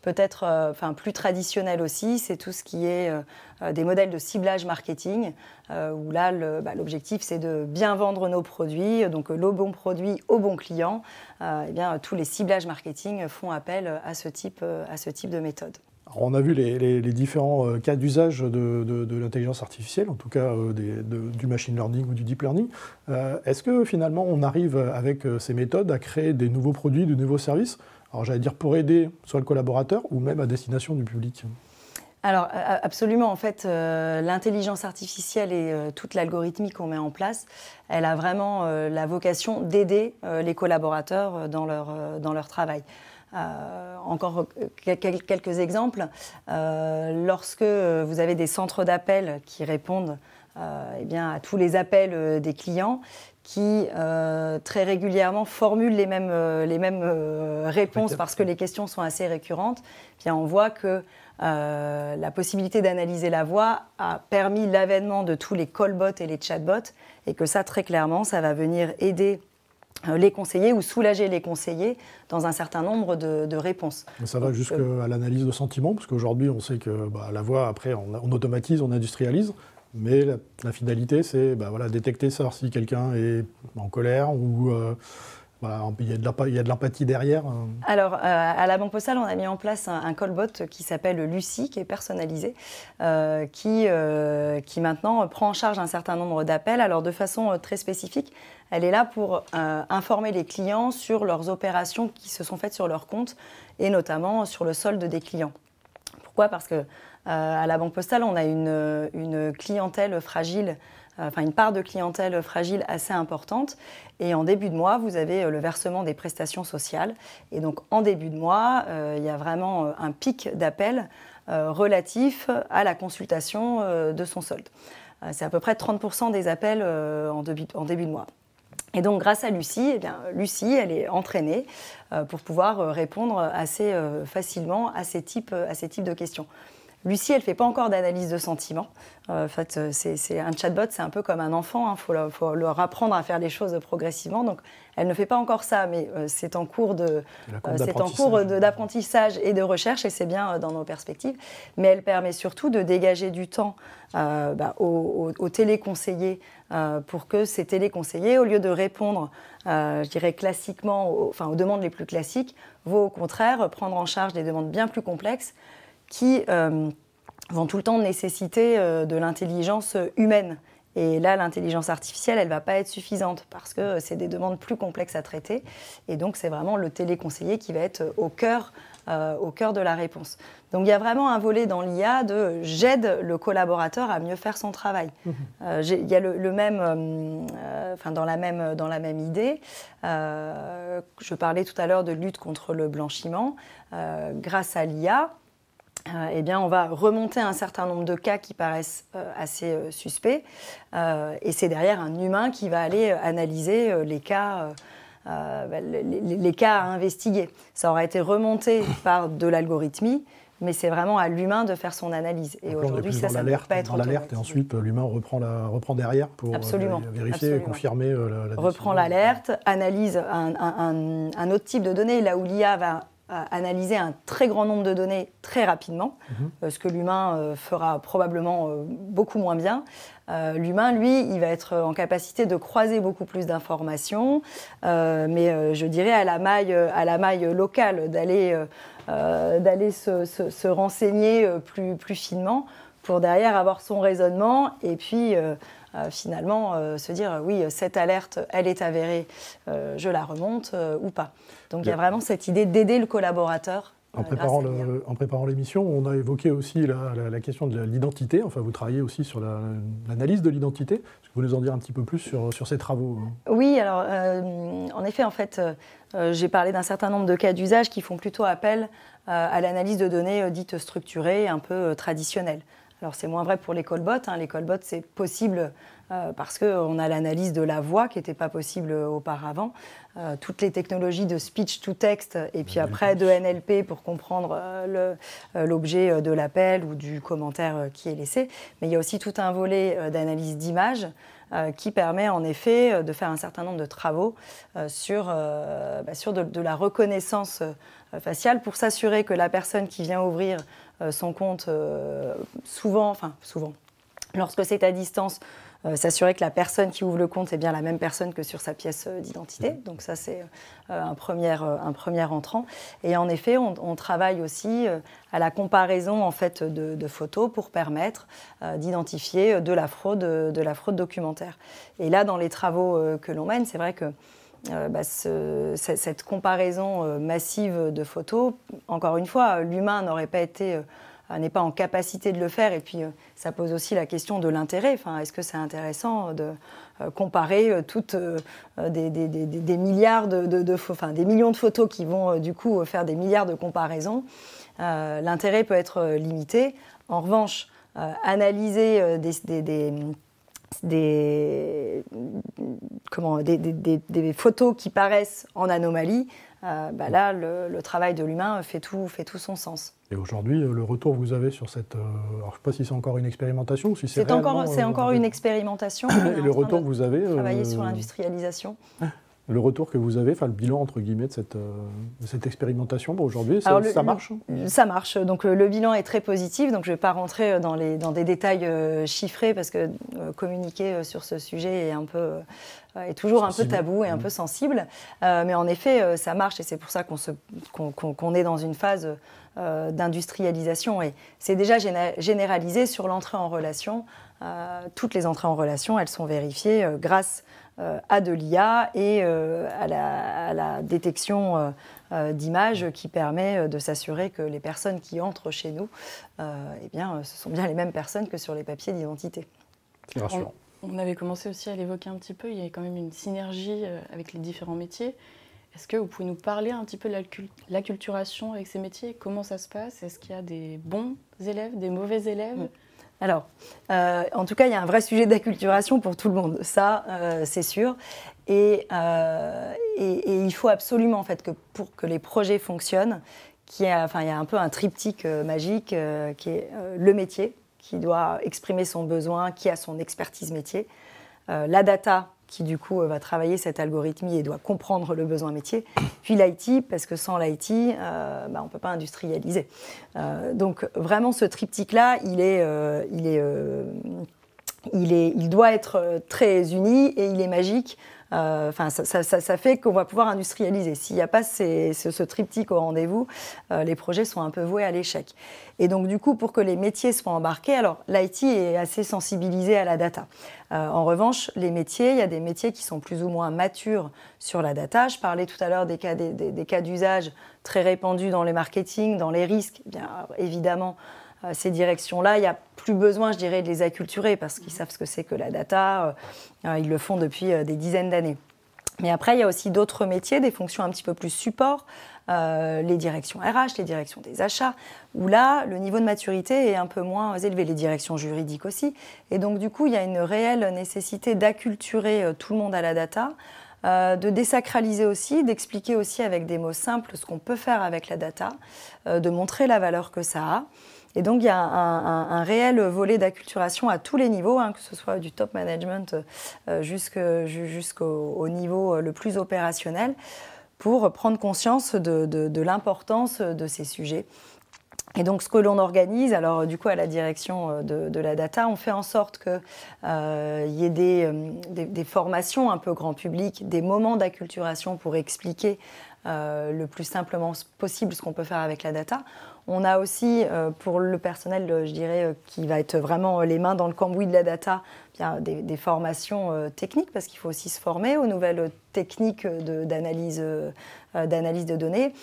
peut-être plus traditionnel aussi, c'est tout ce qui est des modèles de ciblage marketing, où là l'objectif c'est de bien vendre nos produits, donc le bon produit au bon client. Eh bien, tous les ciblages marketing font appel à ce type de méthode. Alors on a vu les différents cas d'usage de l'intelligence artificielle, en tout cas du machine learning ou du deep learning. Est-ce que finalement on arrive avec ces méthodes à créer des nouveaux produits, de nouveaux services? Alors j'allais dire pour aider soit le collaborateur ou même à destination du public. Alors absolument, en fait, l'intelligence artificielle et toute l'algorithmie qu'on met en place, elle a vraiment la vocation d'aider les collaborateurs dans leur travail. Encore quelques exemples. Lorsque vous avez des centres d'appel qui répondent eh bien, à tous les appels des clients, qui très régulièrement formulent les mêmes réponses parce que les questions sont assez récurrentes, eh bien, on voit que la possibilité d'analyser la voix a permis l'avènement de tous les callbots et les chatbots, et que ça, très clairement, ça va venir aider les conseillers ou soulager les conseillers dans un certain nombre de réponses. Ça va jusqu'à l'analyse de sentiments, parce qu'aujourd'hui, on sait que la voix, après, on automatise, on industrialise. Mais la finalité, c'est détecter, savoir si quelqu'un est en colère ou il y a de l'empathie derrière. Alors, à la Banque Postale, on a mis en place un callbot qui s'appelle Lucie, qui est personnalisé, qui maintenant prend en charge un certain nombre d'appels. Alors, de façon très spécifique, elle est là pour informer les clients sur leurs opérations qui se sont faites sur leur compte et notamment sur le solde des clients. Pourquoi ? Parce que à la Banque Postale, on a une clientèle fragile enfin une part de clientèle fragile assez importante. Et en début de mois, vous avez le versement des prestations sociales. Et donc en début de mois, il y a vraiment un pic d'appels relatif à la consultation de son solde. C'est à peu près 30% des appels en début de mois. Et donc, grâce à Lucie, eh bien, Lucie, elle est entraînée pour pouvoir répondre assez facilement à ces types de questions. Lucie, elle ne fait pas encore d'analyse de sentiments. En fait, c'est un chatbot, c'est un peu comme un enfant. Faut leur apprendre à faire les choses progressivement. Donc, elle ne fait pas encore ça, mais c'est en cours d'apprentissage et de recherche, et c'est bien dans nos perspectives. Mais elle permet surtout de dégager du temps aux téléconseillers pour que ces téléconseillers, au lieu de répondre, je dirais classiquement, aux demandes les plus classiques, vont au contraire prendre en charge des demandes bien plus complexes qui vont tout le temps nécessiter de l'intelligence humaine. Et là, l'intelligence artificielle, elle ne va pas être suffisante parce que c'est des demandes plus complexes à traiter. Et donc, c'est vraiment le téléconseiller qui va être au cœur de la réponse. Donc, il y a vraiment un volet dans l'IA de « j'aide le collaborateur à mieux faire son travail ». Il y a le même, dans la même idée. Je parlais tout à l'heure de lutte contre le blanchiment. Grâce à l'IA, eh bien, on va remonter un certain nombre de cas qui paraissent assez suspects. Et c'est derrière un humain qui va aller analyser les cas à investiguer. Ça aura été remonté par de l'algorithmie, mais c'est vraiment à l'humain de faire son analyse. Et aujourd'hui, ça ne peut pas être dans l'alerte, et ensuite l'humain reprend derrière pour vérifier et confirmer la décision. Reprend l'alerte, analyse un autre type de données, là où l'IA va analyser un très grand nombre de données très rapidement, ce que l'humain fera probablement beaucoup moins bien. L'humain, lui, il va être en capacité de croiser beaucoup plus d'informations, mais je dirais à la maille locale, d'aller se renseigner plus finement pour derrière avoir son raisonnement et puis finalement se dire oui, cette alerte, elle est avérée, je la remonte ou pas. Donc il y a vraiment cette idée d'aider le collaborateur. En préparant l'émission, on a évoqué aussi la question de l'identité. Enfin, vous travaillez aussi sur l'analyse de l'identité. Est-ce que vous nous en dire un petit peu plus sur ces travaux? Oui, alors en effet, j'ai parlé d'un certain nombre de cas d'usage qui font plutôt appel à l'analyse de données dites structurées, un peu traditionnelles. Alors c'est moins vrai pour les callbots. Les callbots, c'est possible parce qu'on a l'analyse de la voix qui n'était pas possible auparavant. Toutes les technologies de speech to text et puis après de NLP pour comprendre l'objet de l'appel ou du commentaire qui est laissé. Mais il y a aussi tout un volet d'analyse d'image qui permet en effet de faire un certain nombre de travaux sur de la reconnaissance faciale pour s'assurer que la personne qui vient ouvrir son compte, souvent, lorsque c'est à distance, s'assurer que la personne qui ouvre le compte est bien la même personne que sur sa pièce d'identité. Donc ça, c'est un premier entrant. Et en effet, on travaille aussi à la comparaison en fait, de photos pour permettre d'identifier de la fraude documentaire. Et là, dans les travaux que l'on mène, c'est vrai que cette comparaison massive de photos, encore une fois, l'humain n'est pas en capacité de le faire, et puis ça pose aussi la question de l'intérêt. Est-ce que c'est intéressant de comparer toutes des milliards des millions de photos qui vont du coup faire des milliards de comparaisons? L'intérêt peut être limité. En revanche, analyser des photos qui paraissent en anomalie, là, le travail de l'humain fait tout son sens. Et aujourd'hui, le retour que vous avez sur cette... alors, je ne sais pas si c'est encore une expérimentation, si c'est encore une expérimentation. Et le retour que vous avez... Travailler sur l'industrialisation. Le retour que vous avez, le bilan entre guillemets de cette expérimentation, aujourd'hui, ça marche? Ça marche. Donc le bilan est très positif. Donc je ne vais pas rentrer dans des détails chiffrés parce que communiquer sur ce sujet est toujours un peu tabou et un peu sensible. Mais en effet, ça marche et c'est pour ça qu'on est dans une phase d'industrialisation. Et c'est déjà généralisé sur l'entrée en relation. Toutes les entrées en relation, elles sont vérifiées grâce à de l'IA et à la détection d'images qui permet de s'assurer que les personnes qui entrent chez nous, ce sont bien les mêmes personnes que sur les papiers d'identité. C'est rassurant. On avait commencé aussi à l'évoquer un petit peu, il y a quand même une synergie avec les différents métiers. Est-ce que vous pouvez nous parler un petit peu de l'acculturation avec ces métiers? Comment ça se passe? Est-ce qu'il y a des bons élèves, des mauvais élèves? Alors, en tout cas, il y a un vrai sujet d'acculturation pour tout le monde, ça, c'est sûr. Et il faut absolument, en fait, que pour que les projets fonctionnent, il y a un peu un triptyque magique qui est le métier, qui doit exprimer son besoin, qui a son expertise métier, la data, qui du coup va travailler cette algorithmie et doit comprendre le besoin métier, puis l'IT, parce que sans l'IT, on ne peut pas industrialiser. Donc vraiment ce triptyque-là, il doit être très uni et il est magique. Ça fait qu'on va pouvoir industrialiser. S'il n'y a pas ce triptyque au rendez-vous, les projets sont un peu voués à l'échec. Et donc, du coup, pour que les métiers soient embarqués, alors l'IT est assez sensibilisé à la data. En revanche, les métiers, il y a des métiers qui sont plus ou moins matures sur la data. Je parlais tout à l'heure des cas d'usage très répandus dans les marketing, dans les risques. Eh bien, évidemment, ces directions-là, il n'y a plus besoin, je dirais, de les acculturer parce qu'ils savent ce que c'est que la data. Ils le font depuis des dizaines d'années. Mais après, il y a aussi d'autres métiers, des fonctions un petit peu plus support, les directions RH, les directions des achats, où là, le niveau de maturité est un peu moins élevé, les directions juridiques aussi. Et donc, du coup, il y a une réelle nécessité d'acculturer tout le monde à la data, de désacraliser aussi, d'expliquer aussi avec des mots simples ce qu'on peut faire avec la data, de montrer la valeur que ça a. Et donc, il y a un réel volet d'acculturation à tous les niveaux, que ce soit du top management jusqu'au niveau le plus opérationnel, pour prendre conscience de l'importance de ces sujets. Et donc, ce que l'on organise, alors du coup, à la direction de la data, on fait en sorte qu'il y ait des formations un peu grand public, des moments d'acculturation pour expliquer le plus simplement possible ce qu'on peut faire avec la data. On a aussi, pour le personnel, je dirais, qui va être vraiment les mains dans le cambouis de la data, bien, des formations techniques, parce qu'il faut aussi se former aux nouvelles techniques d'analyse de données.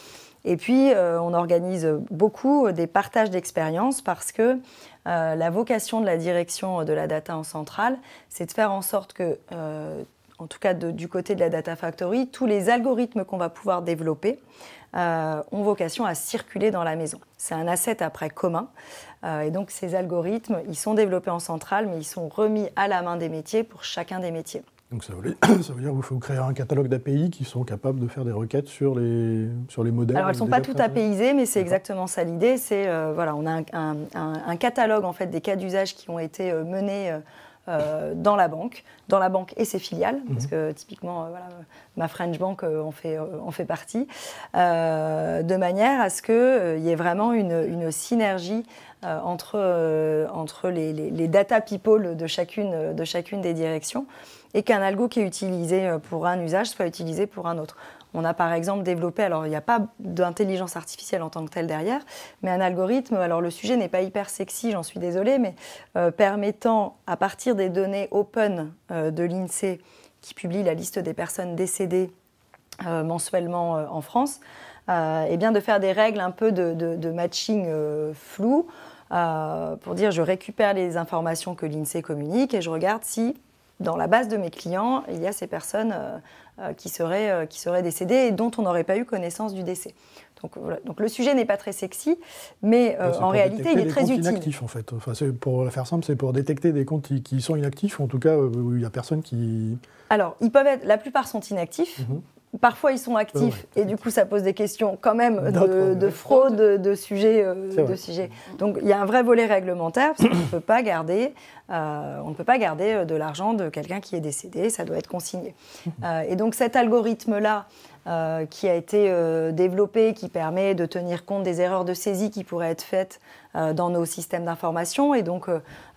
Et puis, on organise beaucoup des partages d'expériences parce que la vocation de la direction de la data en centrale, c'est de faire en sorte que, en tout cas du côté de la Data Factory, tous les algorithmes qu'on va pouvoir développer ont vocation à circuler dans la maison. C'est un asset après commun. Et donc, ces algorithmes, ils sont développés en centrale, mais ils sont remis à la main des métiers pour chacun des métiers. Donc ça veut dire qu'il faut créer un catalogue d'API qui sont capables de faire des requêtes sur les modèles. Alors elles ne sont pas toutes APIsées, mais c'est exactement ça l'idée. C'est on a un catalogue en fait des cas d'usage qui ont été menés dans la banque et ses filiales, parce que typiquement ma French Bank en fait partie, de manière à ce qu'il y ait vraiment une synergie entre les data people de chacune des directions, et qu'un algo qui est utilisé pour un usage soit utilisé pour un autre. On a par exemple développé, alors il n'y a pas d'intelligence artificielle en tant que telle derrière, mais un algorithme, alors le sujet n'est pas hyper sexy, j'en suis désolée, mais permettant à partir des données open de l'INSEE, qui publie la liste des personnes décédées mensuellement en France, et bien de faire des règles un peu de matching flou, pour dire je récupère les informations que l'INSEE communique et je regarde si dans la base de mes clients, il y a ces personnes qui seraient décédées et dont on n'aurait pas eu connaissance du décès. Donc, voilà. Donc le sujet n'est pas très sexy, mais en réalité, il est très utile. Inactifs, en fait. Enfin, pour faire simple, c'est pour détecter des comptes qui sont inactifs, en tout cas où il n'y a personne qui... Alors, la plupart sont inactifs. Parfois, ils sont actifs et du coup, ça pose des questions quand même de fraude, de sujets. Donc, il y a un vrai volet réglementaire parce qu'on ne peut pas garder de l'argent de quelqu'un qui est décédé, ça doit être consigné. Et donc, cet algorithme-là qui a été développé, qui permet de tenir compte des erreurs de saisie qui pourraient être faites dans nos systèmes d'information. Et donc,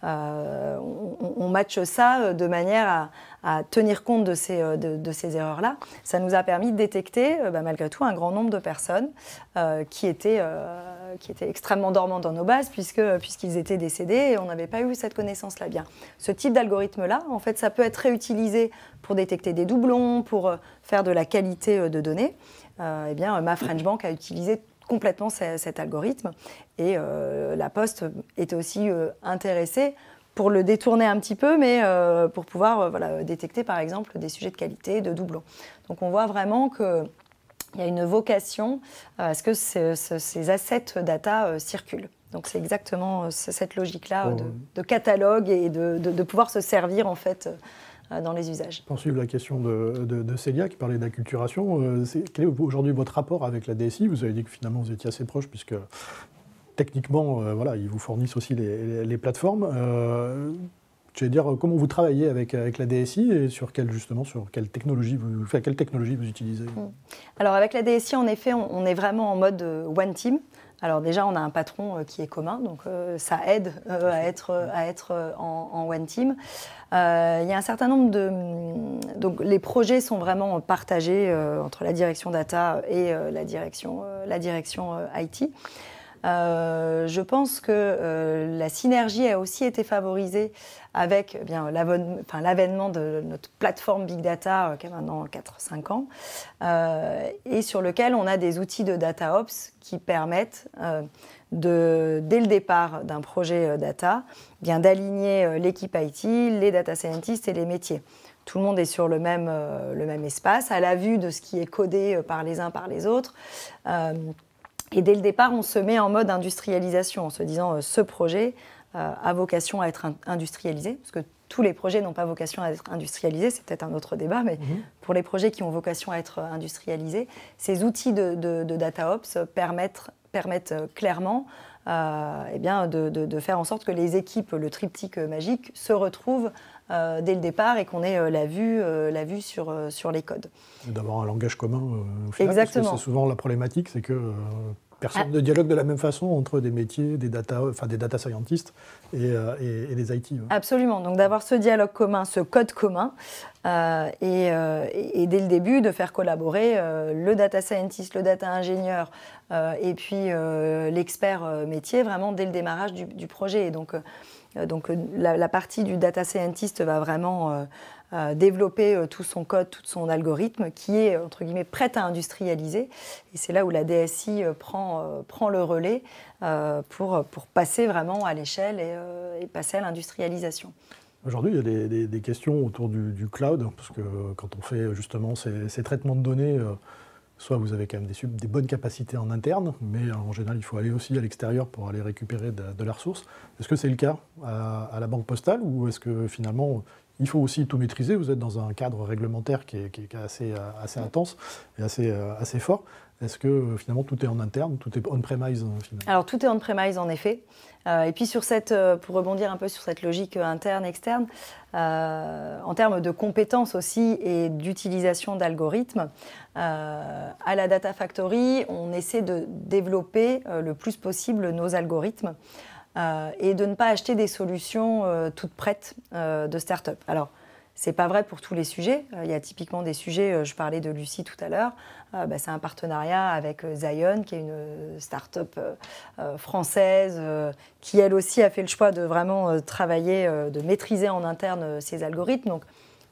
on matche ça de manière à tenir compte de ces erreurs-là. Ça nous a permis de détecter, malgré tout, un grand nombre de personnes qui étaient extrêmement dormantes dans nos bases, puisqu'ils étaient décédés et on n'avait pas eu cette connaissance-là bien. Ce type d'algorithme-là, en fait, ça peut être réutilisé pour détecter des doublons, pour faire de la qualité de données. Eh bien, ma French Bank a utilisé complètement cet algorithme et la Poste était aussi intéressée pour le détourner un petit peu, mais pour pouvoir détecter par exemple des sujets de qualité, de doublons. Donc on voit vraiment qu'il y a une vocation à ce que ces assets data circulent. Donc c'est exactement cette logique-là de catalogue et de pouvoir se servir en fait dans les usages. Pour suivre la question de Célia qui parlait d'acculturation, quel est aujourd'hui votre rapport avec la DSI? Vous avez dit que finalement vous étiez assez proche puisque techniquement, ils vous fournissent aussi les plateformes. Je vais dire, comment vous travaillez avec la DSI et sur quelle technologie vous utilisez? Alors avec la DSI, en effet, on est vraiment en mode One Team. Alors déjà, on a un patron qui est commun, donc ça aide à être en One Team. Il y a un certain nombre donc les projets sont vraiment partagés entre la direction data et la direction IT. Je pense que la synergie a aussi été favorisée avec l'avènement de notre plateforme Big Data qui a maintenant 4-5 ans et sur lequel on a des outils de DataOps qui permettent dès le départ d'un projet data d'aligner l'équipe IT, les data scientists et les métiers. Tout le monde est sur le même espace, à la vue de ce qui est codé par les uns par les autres. Et dès le départ, on se met en mode industrialisation en se disant ce projet a vocation à être industrialisé, parce que tous les projets n'ont pas vocation à être industrialisés, c'est peut-être un autre débat, mais pour les projets qui ont vocation à être industrialisés, ces outils de DataOps permettent clairement de faire en sorte que les équipes, le triptyque magique, se retrouvent dès le départ et qu'on ait la vue sur les codes. D'avoir un langage commun au final. Exactement. Parce que c'est souvent la problématique, c'est que personne ne dialogue de la même façon entre des métiers, des data scientists et les IT. Ouais. Absolument. Donc d'avoir ce dialogue commun, ce code commun, et dès le début de faire collaborer le data scientist, le data ingénieur et puis l'expert métier vraiment dès le démarrage du projet. Et donc la partie du data scientist va vraiment développer tout son code, tout son algorithme qui est, entre guillemets, prêt à industrialiser. Et c'est là où la DSI prend le relais pour passer vraiment à l'échelle et passer à l'industrialisation. Aujourd'hui, il y a des questions autour du cloud, parce que quand on fait justement ces traitements de données, soit vous avez quand même des bonnes capacités en interne, mais en général, il faut aller aussi à l'extérieur pour aller récupérer de la ressource. Est-ce que c'est le cas à la Banque Postale, ou est-ce que finalement, il faut aussi tout maîtriser? Vous êtes dans un cadre réglementaire qui est assez intense et assez fort. Est-ce que finalement tout est en interne, tout est on-premise finalement? Alors tout est on-premise en effet. Et puis pour rebondir un peu sur cette logique interne-externe, en termes de compétences aussi et d'utilisation d'algorithmes, à la Data Factory, on essaie de développer le plus possible nos algorithmes et de ne pas acheter des solutions toutes prêtes de start-up. Alors, ce n'est pas vrai pour tous les sujets. Il y a typiquement des sujets, je parlais de Lucie tout à l'heure, c'est un partenariat avec Zion, qui est une start-up française, qui elle aussi a fait le choix de vraiment travailler, de maîtriser en interne ses algorithmes. Donc,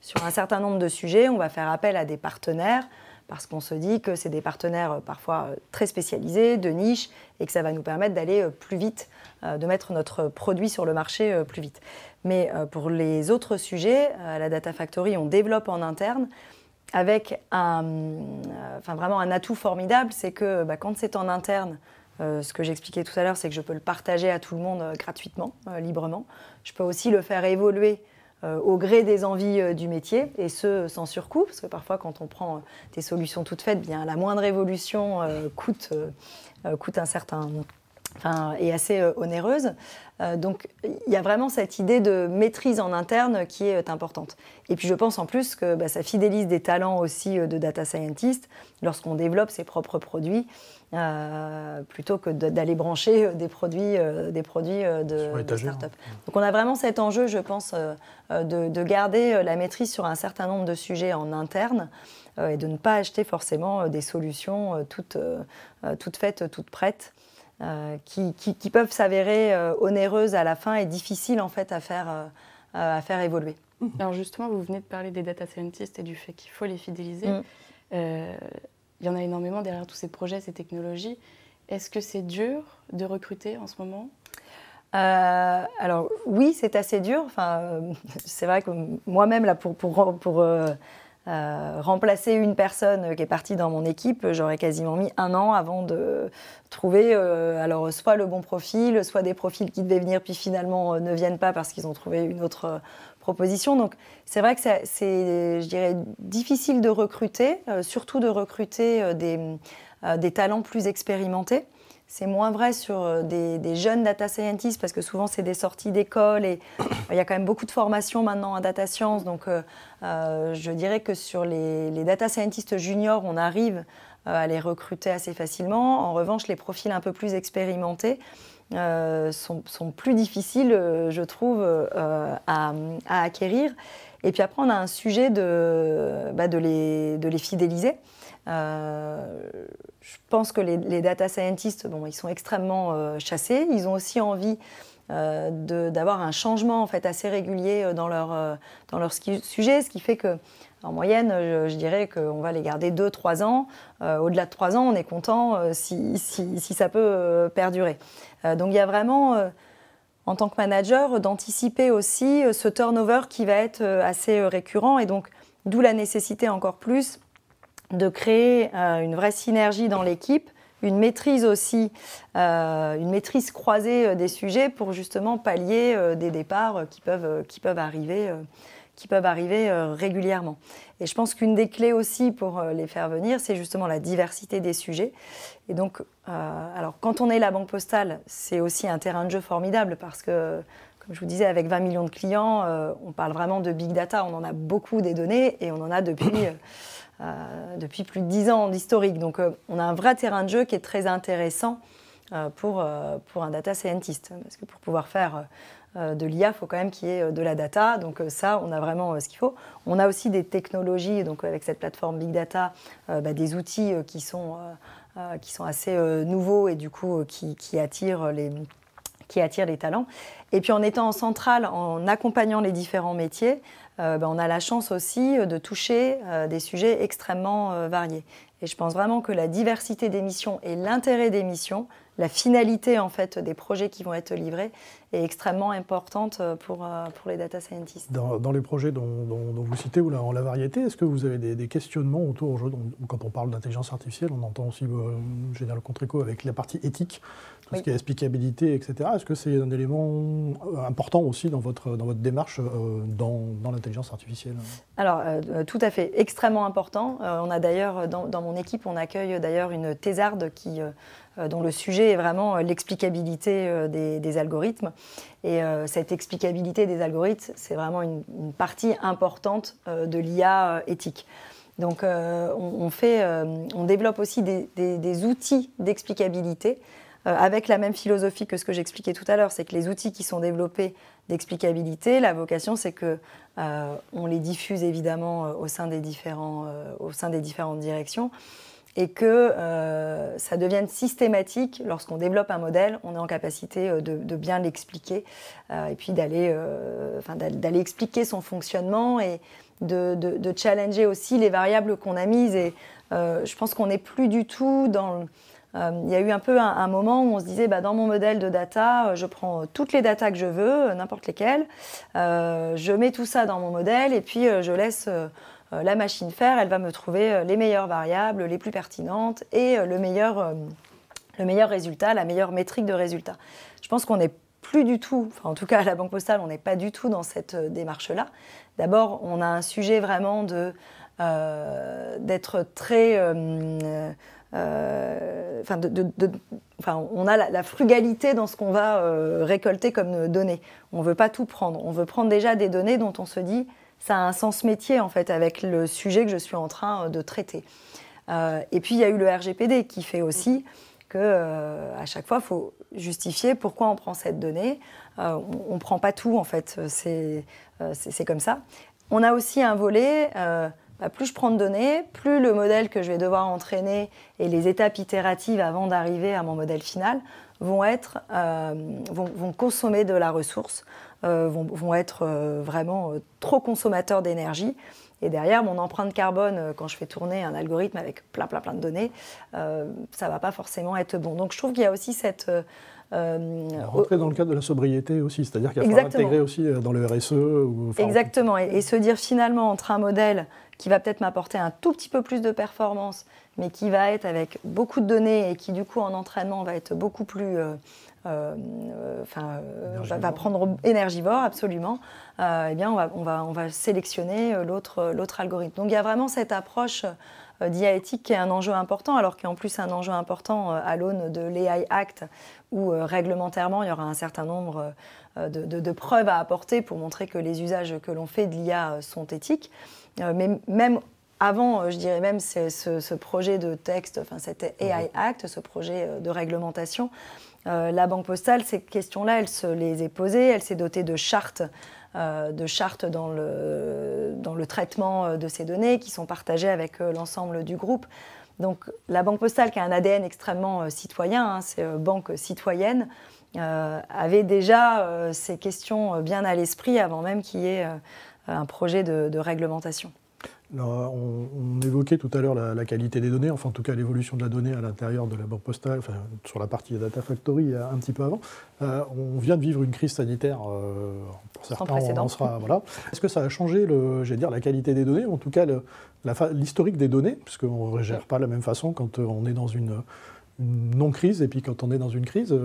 sur un certain nombre de sujets, on va faire appel à des partenaires, parce qu'on se dit que c'est des partenaires parfois très spécialisés, de niche, et que ça va nous permettre d'aller plus vite, de mettre notre produit sur le marché plus vite. Mais pour les autres sujets, à la Data Factory, on développe en interne avec vraiment un atout formidable, c'est que quand c'est en interne, ce que j'expliquais tout à l'heure, c'est que je peux le partager à tout le monde gratuitement, librement. Je peux aussi le faire évoluer au gré des envies du métier, et ce sans surcoût, parce que parfois quand on prend des solutions toutes faites, bien la moindre évolution coûte un certain... est assez onéreuse. Donc, il y a vraiment cette idée de maîtrise en interne qui est importante. Et puis, je pense en plus que ça fidélise des talents aussi de data scientist lorsqu'on développe ses propres produits, plutôt que d'aller brancher des produits de start-up. Donc, on a vraiment cet enjeu, je pense, de garder la maîtrise sur un certain nombre de sujets en interne et de ne pas acheter forcément des solutions toutes faites, toutes prêtes. Qui peuvent s'avérer onéreuses à la fin et difficiles en fait à faire évoluer. Alors justement, vous venez de parler des data scientists et du fait qu'il faut les fidéliser. Il y en a énormément derrière tous ces projets, ces technologies. Est-ce que c'est dur de recruter en ce moment ? Alors oui, c'est assez dur. Enfin, c'est vrai que moi-même, là, pour remplacer une personne qui est partie dans mon équipe, j'aurais quasiment mis 1 an avant de trouver alors soit le bon profil, soit des profils qui devaient venir puis finalement ne viennent pas parce qu'ils ont trouvé une autre proposition. Donc c'est vrai que c'est, je dirais, difficile de recruter, surtout de recruter des talents plus expérimentés. C'est moins vrai sur des jeunes data scientists parce que souvent c'est des sorties d'école et il y a quand même beaucoup de formations maintenant en data science. Donc je dirais que sur les data scientists juniors, on arrive à les recruter assez facilement. En revanche, les profils un peu plus expérimentés sont plus difficiles, je trouve, à acquérir. Et puis après, on a un sujet de les fidéliser. Je pense que les data scientists, bon, ils sont extrêmement chassés. Ils ont aussi envie d'avoir un changement en fait, assez régulier dans leur sujet, ce qui fait qu'en moyenne, je dirais qu'on va les garder 2-3 ans. Au-delà de 3 ans, on est content si ça peut perdurer. Donc il y a vraiment, en tant que manager, d'anticiper aussi ce turnover qui va être assez récurrent et donc d'où la nécessité encore plus de créer une vraie synergie dans l'équipe, une maîtrise aussi, une maîtrise croisée des sujets pour justement pallier des départs qui peuvent arriver régulièrement. Et je pense qu'une des clés aussi pour les faire venir, c'est justement la diversité des sujets. Et donc, alors quand on est la Banque Postale, c'est aussi un terrain de jeu formidable parce que, comme je vous disais, avec 20 millions de clients, on parle vraiment de big data, on en a beaucoup des données et on en a depuis plus de 10 ans d'historique. Donc on a un vrai terrain de jeu qui est très intéressant pour un data scientist. Parce que pour pouvoir faire de l'IA, il faut quand même qu'il y ait de la data. Donc ça, on a vraiment ce qu'il faut. On a aussi des technologies, donc avec cette plateforme Big Data, des outils qui sont assez nouveaux et du coup qui attirent les talents. Et puis en étant en centrale, en accompagnant les différents métiers, on a la chance aussi de toucher des sujets extrêmement variés. Et je pense vraiment que la diversité des missions et l'intérêt des missions, la finalité en fait des projets qui vont être livrés est extrêmement importante pour les data scientists. Dans les projets dont vous citez ou la variété, est-ce que vous avez des questionnements autour, quand on parle d'intelligence artificielle, on entend aussi Général Contreco avec la partie éthique, tout ce qui est explicabilité, etc. Est-ce que c'est un élément important aussi dans votre démarche dans l'intelligence artificielle? Alors, tout à fait, extrêmement important. On a d'ailleurs, dans mon équipe, on accueille d'ailleurs une thésarde dont le sujet est vraiment l'explicabilité des algorithmes. Et cette explicabilité des algorithmes, c'est vraiment une partie importante de l'IA éthique. Donc, on développe aussi des outils d'explicabilité avec la même philosophie que ce que j'expliquais tout à l'heure, c'est que les outils qui sont développés d'explicabilité, la vocation, c'est qu'on les diffuse évidemment au sein des différentes directions et que ça devienne systématique. Lorsqu'on développe un modèle, on est en capacité de bien l'expliquer et puis d'aller expliquer son fonctionnement et de challenger aussi les variables qu'on a mises. Et je pense qu'on n'est plus du tout dans... il y a eu un peu un moment où on se disait, dans mon modèle de data, je prends toutes les datas que je veux, n'importe lesquelles, je mets tout ça dans mon modèle et puis je laisse la machine faire, elle va me trouver les meilleures variables, les plus pertinentes et le meilleur résultat, la meilleure métrique de résultat. Je pense qu'on n'est plus du tout, en tout cas à la Banque Postale, on n'est pas du tout dans cette démarche-là. D'abord, on a un sujet vraiment d'être très... on a la frugalité dans ce qu'on va récolter comme données. On ne veut pas tout prendre. On veut prendre déjà des données dont on se dit ça a un sens métier en fait avec le sujet que je suis en train de traiter. Et puis il y a eu le RGPD qui fait aussi qu'à chaque fois il faut justifier pourquoi on prend cette donnée. On ne prend pas tout en fait. C'est comme ça. On a aussi un volet. Plus je prends de données, plus le modèle que je vais devoir entraîner et les étapes itératives avant d'arriver à mon modèle final vont consommer de la ressource, vont être vraiment trop consommateurs d'énergie. Et derrière, mon empreinte carbone, quand je fais tourner un algorithme avec plein de données, ça ne va pas forcément être bon. Donc je trouve qu'il y a aussi cette... rentrer dans le cadre de la sobriété aussi, c'est-à-dire qu'il va falloir intégrer aussi dans le RSE. Exactement, et se dire finalement entre un modèle qui va peut-être m'apporter un tout petit peu plus de performance, mais qui va être avec beaucoup de données et qui du coup en entraînement va être beaucoup plus... va prendre énergivore, absolument, eh bien on va sélectionner l'autre algorithme. Donc il y a vraiment cette approche d'IA éthique qui est un enjeu important, alors qui est en plus un enjeu important à l'aune de l'AI Act, où réglementairement il y aura un certain nombre de preuves à apporter pour montrer que les usages que l'on fait de l'IA sont éthiques. Mais même avant, je dirais même ce projet de texte, enfin cet AI Act, ce projet de réglementation, la Banque Postale, ces questions-là, elle se les est posées, elle s'est dotée de chartes dans le traitement de ces données qui sont partagées avec l'ensemble du groupe. Donc la Banque Postale, qui a un ADN extrêmement citoyen, c'est banque citoyenne, avait déjà ces questions bien à l'esprit avant même qu'il y ait un projet de réglementation. Alors, on évoquait tout à l'heure la qualité des données, enfin en tout cas l'évolution de la donnée à l'intérieur de la Banque Postale, enfin, sur la partie Data Factory un petit peu avant. On vient de vivre une crise sanitaire, pour certains on en sera, voilà. Est-ce que ça a changé la qualité des données, ou en tout cas l'historique des données, puisqu'on ne gère pas de la même façon quand on est dans une non-crise et puis quand on est dans une crise,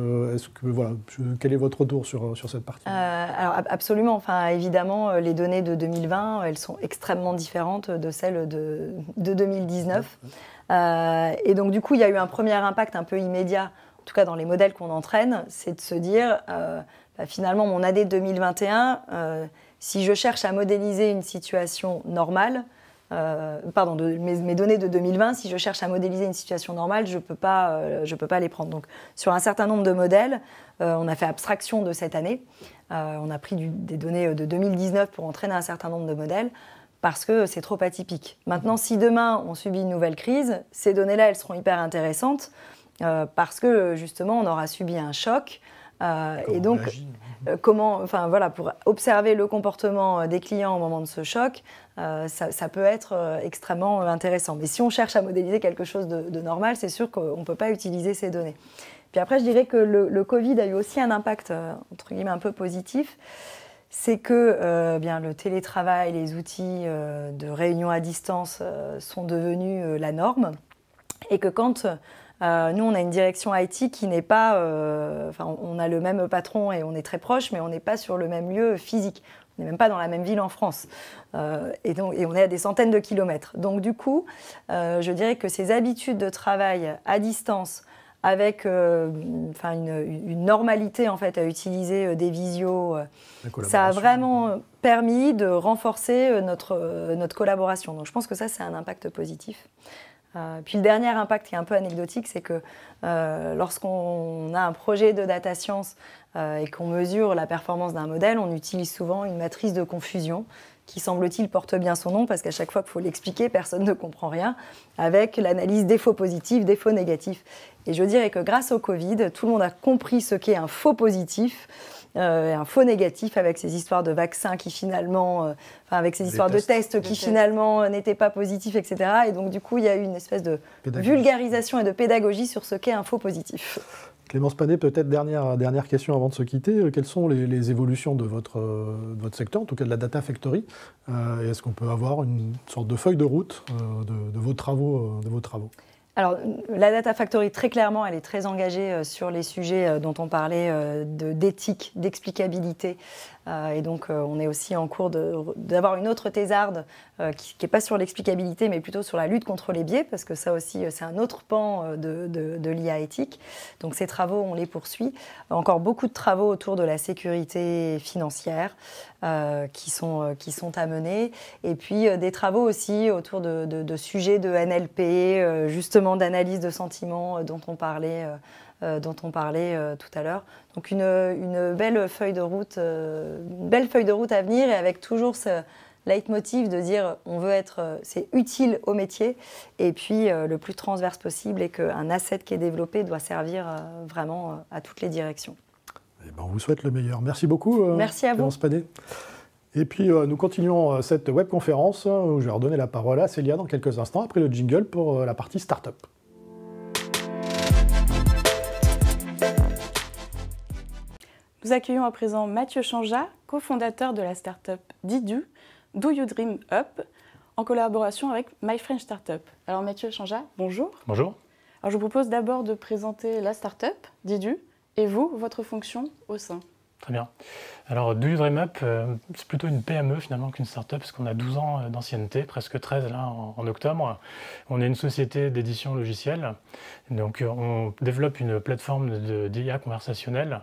quel est votre retour sur cette partie? Alors absolument, enfin, évidemment les données de 2020 elles sont extrêmement différentes de celles de 2019 et donc du coup il y a eu un premier impact un peu immédiat, en tout cas dans les modèles qu'on entraîne, c'est de se dire finalement mon AD 2021, si je cherche à modéliser une situation normale, mes données de 2020, si je cherche à modéliser une situation normale, je peux pas les prendre. Donc, sur un certain nombre de modèles, on a fait abstraction de cette année. On a pris des données de 2019 pour entraîner un certain nombre de modèles parce que c'est trop atypique. Maintenant, si demain on subit une nouvelle crise, ces données-là, elles seront hyper intéressantes parce que justement, on aura subi un choc. Et donc, pour observer le comportement des clients au moment de ce choc, ça peut être extrêmement intéressant. Mais si on cherche à modéliser quelque chose de normal, c'est sûr qu'on ne peut pas utiliser ces données. Puis après, je dirais que le Covid a eu aussi un impact, entre guillemets, un peu positif. C'est que le télétravail, les outils de réunion à distance sont devenus la norme. Et que quand... nous, on a une direction IT qui n'est pas... on a le même patron et on est très proche, mais on n'est pas sur le même lieu physique. On n'est même pas dans la même ville en France. Et on est à des centaines de kilomètres. Donc, du coup, je dirais que ces habitudes de travail à distance, avec une normalité en fait, à utiliser des visios, ça a vraiment permis de renforcer notre collaboration. Donc, je pense que ça, c'est un impact positif. Puis le dernier impact qui est un peu anecdotique, c'est que lorsqu'on a un projet de data science et qu'on mesure la performance d'un modèle, on utilise souvent une matrice de confusion qui, semble-t-il, porte bien son nom parce qu'à chaque fois qu'il faut l'expliquer, personne ne comprend rien, avec l'analyse défauts positifs, défauts négatifs. Et je dirais que grâce au Covid, tout le monde a compris ce qu'est un faux positif, un faux négatif avec ces histoires de vaccins qui finalement, avec ces histoires de tests qui finalement n'étaient pas positifs, etc. Et donc du coup, il y a eu une espèce de vulgarisation et de pédagogie sur ce qu'est un faux positif. Clémence Panet, peut-être dernière question avant de se quitter. Quelles sont les évolutions de votre secteur, en tout cas de la Data Factory? Est-ce qu'on peut avoir une sorte de feuille de route de vos travaux? Alors, la Data Factory, très clairement, elle est très engagée sur les sujets dont on parlait d'éthique, d'explicabilité. Et donc, on est aussi en cours d'avoir une autre thésarde qui n'est pas sur l'explicabilité, mais plutôt sur la lutte contre les biais, parce que ça aussi, c'est un autre pan de l'IA éthique. Donc, ces travaux, on les poursuit. Encore beaucoup de travaux autour de la sécurité financière qui sont à mener. Et puis, des travaux aussi autour de sujets de NLP, justement d'analyse de sentiments dont on parlait tout à l'heure. Donc une belle feuille de route à venir, et avec toujours ce leitmotiv de dire c'est utile au métier, et puis le plus transverse possible, et qu'un asset qui est développé doit servir vraiment à toutes les directions. Eh ben, on vous souhaite le meilleur. Merci beaucoup. Merci à vous. Clémence Panet. Et puis nous continuons cette webconférence où je vais redonner la parole à Célia dans quelques instants après le jingle pour la partie start-up. Nous accueillons à présent Mathieu Chanja, cofondateur de la start-up Didu, Do You Dream Up, en collaboration avec My French Startup. Alors Mathieu Chanja, bonjour. Bonjour. Alors je vous propose d'abord de présenter la start-up Didu et vous, votre fonction au sein. Très bien. Alors, Do You Dream Up, c'est plutôt une PME finalement qu'une start-up, parce qu'on a 12 ans d'ancienneté, presque 13 là en octobre. On est une société d'édition logicielle, donc on développe une plateforme d'IA conversationnelle.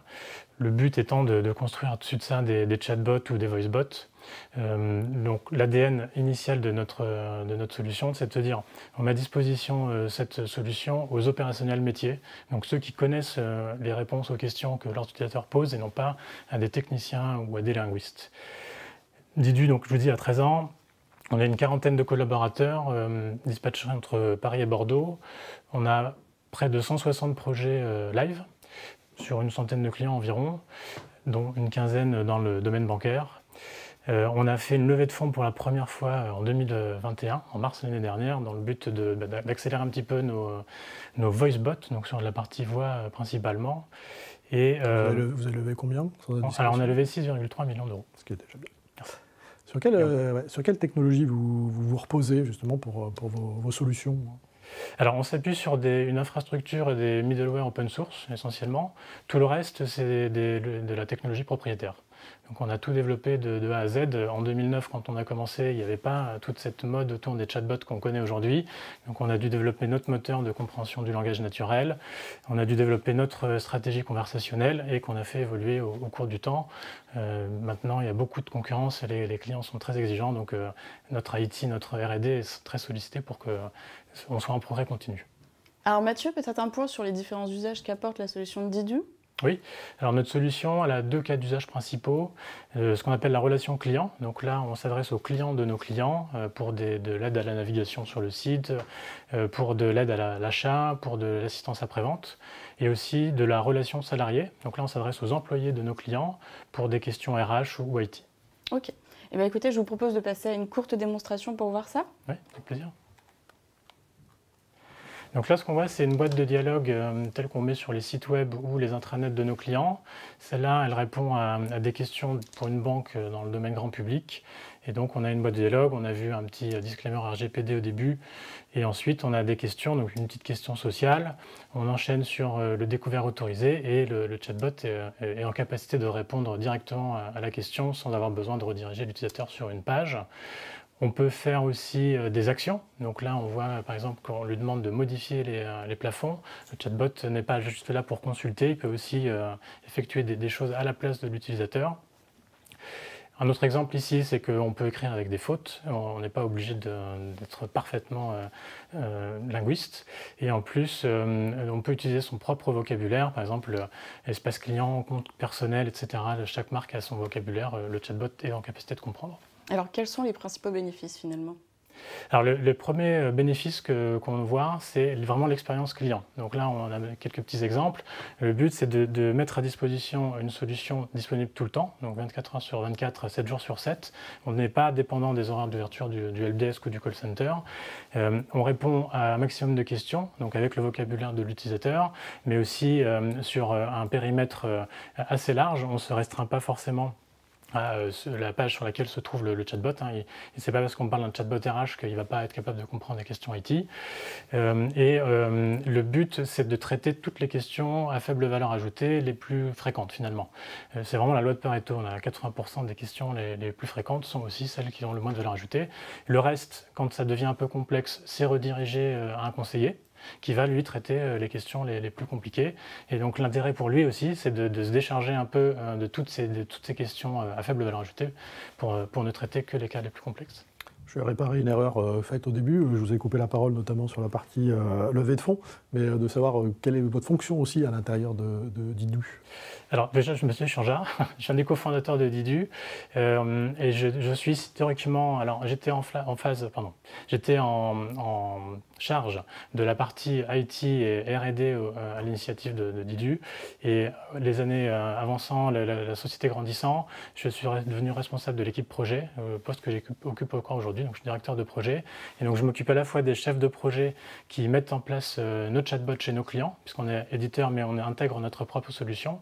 Le but étant de construire au-dessus de ça des chatbots ou des voicebots. Donc l'ADN initial de notre solution, c'est de se dire on met à disposition cette solution aux opérationnels métiers, donc ceux qui connaissent les réponses aux questions que leurs utilisateurs posent et non pas à des techniciens ou à des linguistes. Didu, donc je vous dis, à 13 ans, on a une quarantaine de collaborateurs dispatchés entre Paris et Bordeaux. On a près de 160 projets live sur une centaine de clients environ, dont une quinzaine dans le domaine bancaire. On a fait une levée de fonds pour la première fois en 2021, en mars l'année dernière, dans le but d'accélérer un petit peu nos voice bots, donc sur la partie voix principalement. Et, vous avez levé combien? Alors on a levé 6,3 millions d'euros. Ce qui est déjà bien. Merci. Sur quelle technologie vous reposez justement pour vos solutions? Alors on s'appuie sur une infrastructure et des middleware open source essentiellement. Tout le reste, c'est de la technologie propriétaire. Donc on a tout développé de A à Z. En 2009, quand on a commencé, il n'y avait pas toute cette mode autour des chatbots qu'on connaît aujourd'hui. Donc on a dû développer notre moteur de compréhension du langage naturel. On a dû développer notre stratégie conversationnelle et qu'on a fait évoluer au cours du temps. Maintenant, il y a beaucoup de concurrence et les clients sont très exigeants. Donc notre IT, notre R&D est très sollicité pour qu'on soit en progrès continu. Alors Mathieu, peut-être un point sur les différents usages qu'apporte la solution de Didu? Oui, alors notre solution, elle a deux cas d'usage principaux. Ce qu'on appelle la relation client. Donc là, on s'adresse aux clients de nos clients pour de l'aide à la navigation sur le site, pour de l'aide à l'achat, pour de l'assistance après-vente, et aussi de la relation salariée. Donc là, on s'adresse aux employés de nos clients pour des questions RH ou IT. Ok. Eh bien, écoutez, je vous propose de passer à une courte démonstration pour voir ça. Oui, avec plaisir. Donc là, ce qu'on voit, c'est une boîte de dialogue telle qu'on met sur les sites web ou les intranets de nos clients. Celle-là, elle répond à des questions pour une banque dans le domaine grand public. Et donc, on a une boîte de dialogue, on a vu un petit disclaimer RGPD au début. Et ensuite, on a des questions, donc une petite question sociale. On enchaîne sur le découvert autorisé et le chatbot est en capacité de répondre directement à la question sans avoir besoin de rediriger l'utilisateur sur une page. On peut faire aussi des actions. Donc là, on voit par exemple qu'on lui demande de modifier les plafonds. Le chatbot n'est pas juste là pour consulter, il peut aussi effectuer des choses à la place de l'utilisateur. Un autre exemple ici, c'est qu'on peut écrire avec des fautes. On n'est pas obligé d'être parfaitement linguiste. Et en plus, on peut utiliser son propre vocabulaire. Par exemple, espace client, compte personnel, etc. Chaque marque a son vocabulaire. Le chatbot est en capacité de comprendre. Alors, quels sont les principaux bénéfices finalement? Alors, le premier bénéfice qu'on voit, c'est vraiment l'expérience client. Donc là, on a quelques petits exemples. Le but, c'est de mettre à disposition une solution disponible tout le temps, donc 24 heures sur 24, 7 jours sur 7. On n'est pas dépendant des horaires d'ouverture du helpdesk ou du call center. On répond à un maximum de questions, donc avec le vocabulaire de l'utilisateur, mais aussi sur un périmètre assez large. On ne se restreint pas forcément à la page sur laquelle se trouve le chatbot. Et c'est pas parce qu'on parle d'un chatbot RH qu'il ne va pas être capable de comprendre les questions IT. Le but, c'est de traiter toutes les questions à faible valeur ajoutée, les plus fréquentes finalement. C'est vraiment la loi de Pareto. On a 80% des questions les plus fréquentes sont aussi celles qui ont le moins de valeur ajoutée. Le reste, quand ça devient un peu complexe, c'est redirigé à un conseiller qui va lui traiter les questions les plus compliquées. Et donc l'intérêt pour lui aussi, c'est de se décharger un peu de toutes ces questions à faible valeur ajoutée pour ne traiter que les cas les plus complexes. Je vais réparer une erreur faite au début. Je vous ai coupé la parole notamment sur la partie levée de fonds, mais de savoir quelle est votre fonction aussi à l'intérieur de Didu. Alors déjà, je me suis Jean, je suis un des cofondateurs de Didu et je suis historiquement, alors j'étais en charge de la partie IT et R&D à l'initiative de Didu, et les années avançant, la société grandissant, je suis devenu responsable de l'équipe projet, poste que j'occupe encore aujourd'hui, donc je suis directeur de projet, et donc je m'occupe à la fois des chefs de projet qui mettent en place nos chatbots chez nos clients, puisqu'on est éditeur mais on intègre notre propre solution,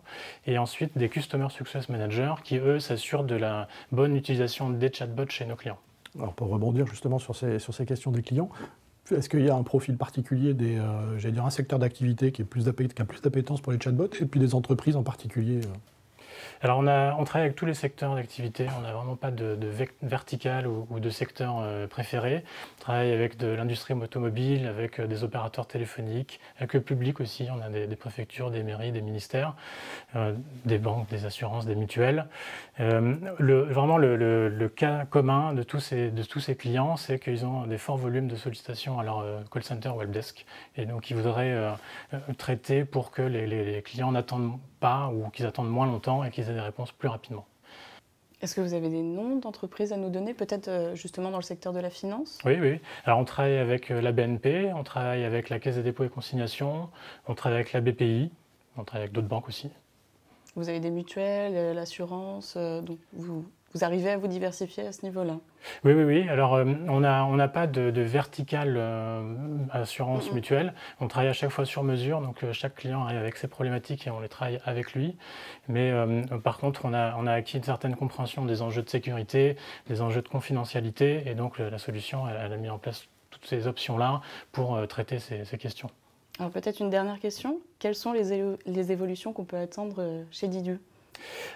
et ensuite des Customer Success Managers qui, eux, s'assurent de la bonne utilisation des chatbots chez nos clients. Alors pour rebondir justement sur ces questions des clients, est-ce qu'il y a un profil particulier, j'allais dire un secteur d'activité qui a plus d'appétence pour les chatbots, et puis des entreprises en particulier Alors on travaille avec tous les secteurs d'activité, on n'a vraiment pas de vertical ou de secteur préféré. On travaille avec de l'industrie automobile, avec des opérateurs téléphoniques, avec le public aussi, on a des préfectures, des mairies, des ministères, des banques, des assurances, des mutuelles. Vraiment le cas commun de tous ces clients, c'est qu'ils ont des forts volumes de sollicitations à leur call center ou helpdesk, et donc ils voudraient traiter pour que les clients n'attendent pas ou qu'ils attendent moins longtemps et qu'ils aient des réponses plus rapidement. Est-ce que vous avez des noms d'entreprises à nous donner, peut-être justement dans le secteur de la finance? Oui, oui. Alors on travaille avec la BNP, on travaille avec la Caisse des dépôts et consignations, on travaille avec la BPI, on travaille avec d'autres banques aussi. Vous avez des mutuelles, l'assurance, donc vous arrivez à vous diversifier à ce niveau-là? Oui, oui, oui. Alors, on n'a pas de verticale assurance mutuelle. On travaille à chaque fois sur mesure, donc chaque client arrive avec ses problématiques et on les travaille avec lui. Mais par contre, on a acquis une certaine compréhension des enjeux de sécurité, des enjeux de confidentialité, et donc la solution, elle a mis en place toutes ces options-là pour traiter ces questions. Alors peut-être une dernière question. Quelles sont les évolutions qu'on peut attendre chez Didu?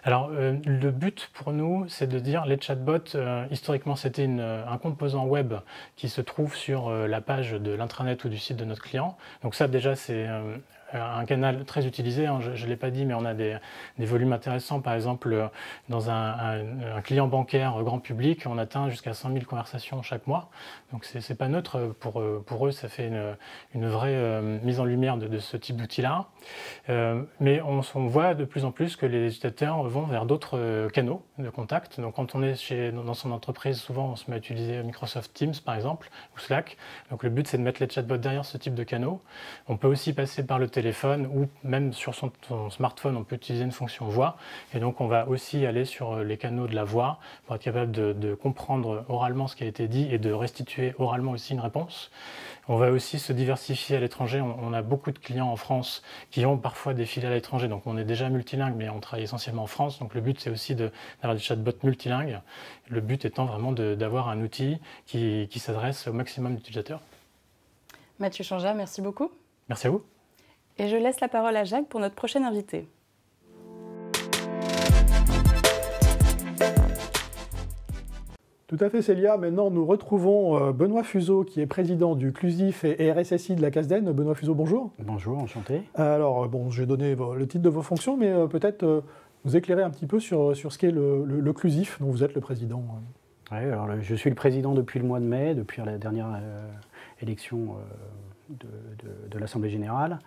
Alors, le but pour nous, c'est de dire les chatbots, historiquement, c'était un composant web qui se trouve sur la page de l'intranet ou du site de notre client. Donc ça, déjà, c'est un canal très utilisé, hein, je ne l'ai pas dit, mais on a des volumes intéressants. Par exemple, dans un client bancaire grand public, on atteint jusqu'à 100 000 conversations chaque mois. Donc ce n'est pas neutre. Pour eux, ça fait une vraie mise en lumière de ce type d'outil-là. Mais on voit de plus en plus que les utilisateurs vont vers d'autres canaux de contact. Donc quand on est dans son entreprise, souvent on se met à utiliser Microsoft Teams, par exemple, ou Slack. Donc le but, c'est de mettre les chatbots derrière ce type de canaux. On peut aussi passer par le téléphone, ou même sur son smartphone, on peut utiliser une fonction voix. Et donc on va aussi aller sur les canaux de la voix pour être capable de comprendre oralement ce qui a été dit et de restituer oralement aussi une réponse. On va aussi se diversifier à l'étranger. On a beaucoup de clients en France qui ont parfois des filiales à l'étranger. Donc on est déjà multilingue, mais on travaille essentiellement en France. Donc le but, c'est aussi d'avoir des chatbots multilingues. Le but étant vraiment d'avoir un outil qui s'adresse au maximum d'utilisateurs. Mathieu Chanja, merci beaucoup. Merci à vous. Et je laisse la parole à Jacques pour notre prochain invité. Tout à fait, Célia. Maintenant, nous retrouvons Benoît Fuseau, qui est président du CLUSIF et RSSI de la CASDEN. Benoît Fuseau, bonjour. Bonjour, enchanté. Alors, bon, je vais donner le titre de vos fonctions, mais peut-être vous éclairer un petit peu sur ce qu'est le CLUSIF, dont vous êtes le président. Oui, alors je suis le président depuis le mois de mai, depuis la dernière élection de l'Assemblée générale.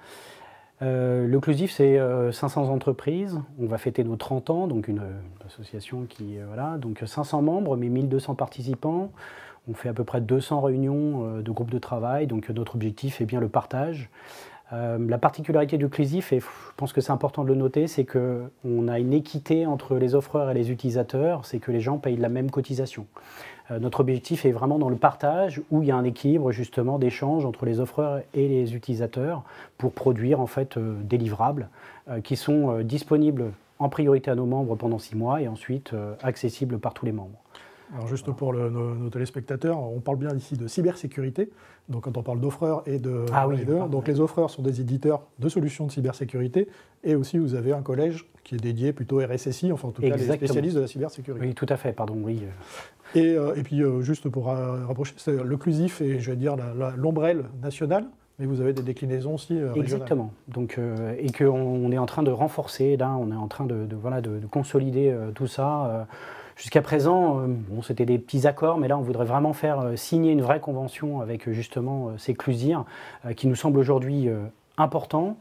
Le CLUSIF, c'est 500 entreprises. On va fêter nos 30 ans, donc une association qui, voilà, donc 500 membres, mais 1200 participants. On fait à peu près 200 réunions de groupes de travail, donc notre objectif est bien le partage. La particularité du CLUSIF, et je pense que c'est important de le noter, c'est qu'on a une équité entre les offreurs et les utilisateurs, c'est que les gens payent la même cotisation. Notre objectif est vraiment dans le partage, où il y a un équilibre justement d'échange entre les offreurs et les utilisateurs pour produire en fait des livrables qui sont disponibles en priorité à nos membres pendant 6 mois et ensuite accessibles par tous les membres. Alors juste pour nos téléspectateurs, on parle bien ici de cybersécurité. Donc quand on parle d'offreurs et de leaders, donc les offreurs sont des éditeurs de solutions de cybersécurité, et aussi vous avez un collège qui est dédié plutôt RSSI, enfin en tout cas les spécialistes de la cybersécurité. Oui, tout à fait, pardon, oui. Et puis juste pour rapprocher, c'est le CLUSIF et je vais dire l'ombrelle nationale, mais vous avez des déclinaisons aussi régionales. Exactement. Donc, et qu'on est en train de renforcer, là, on est en train de consolider tout ça. Jusqu'à présent, bon, c'était des petits accords, mais là, on voudrait vraiment faire signer une vraie convention avec justement ces CLUSIR qui nous semble aujourd'hui important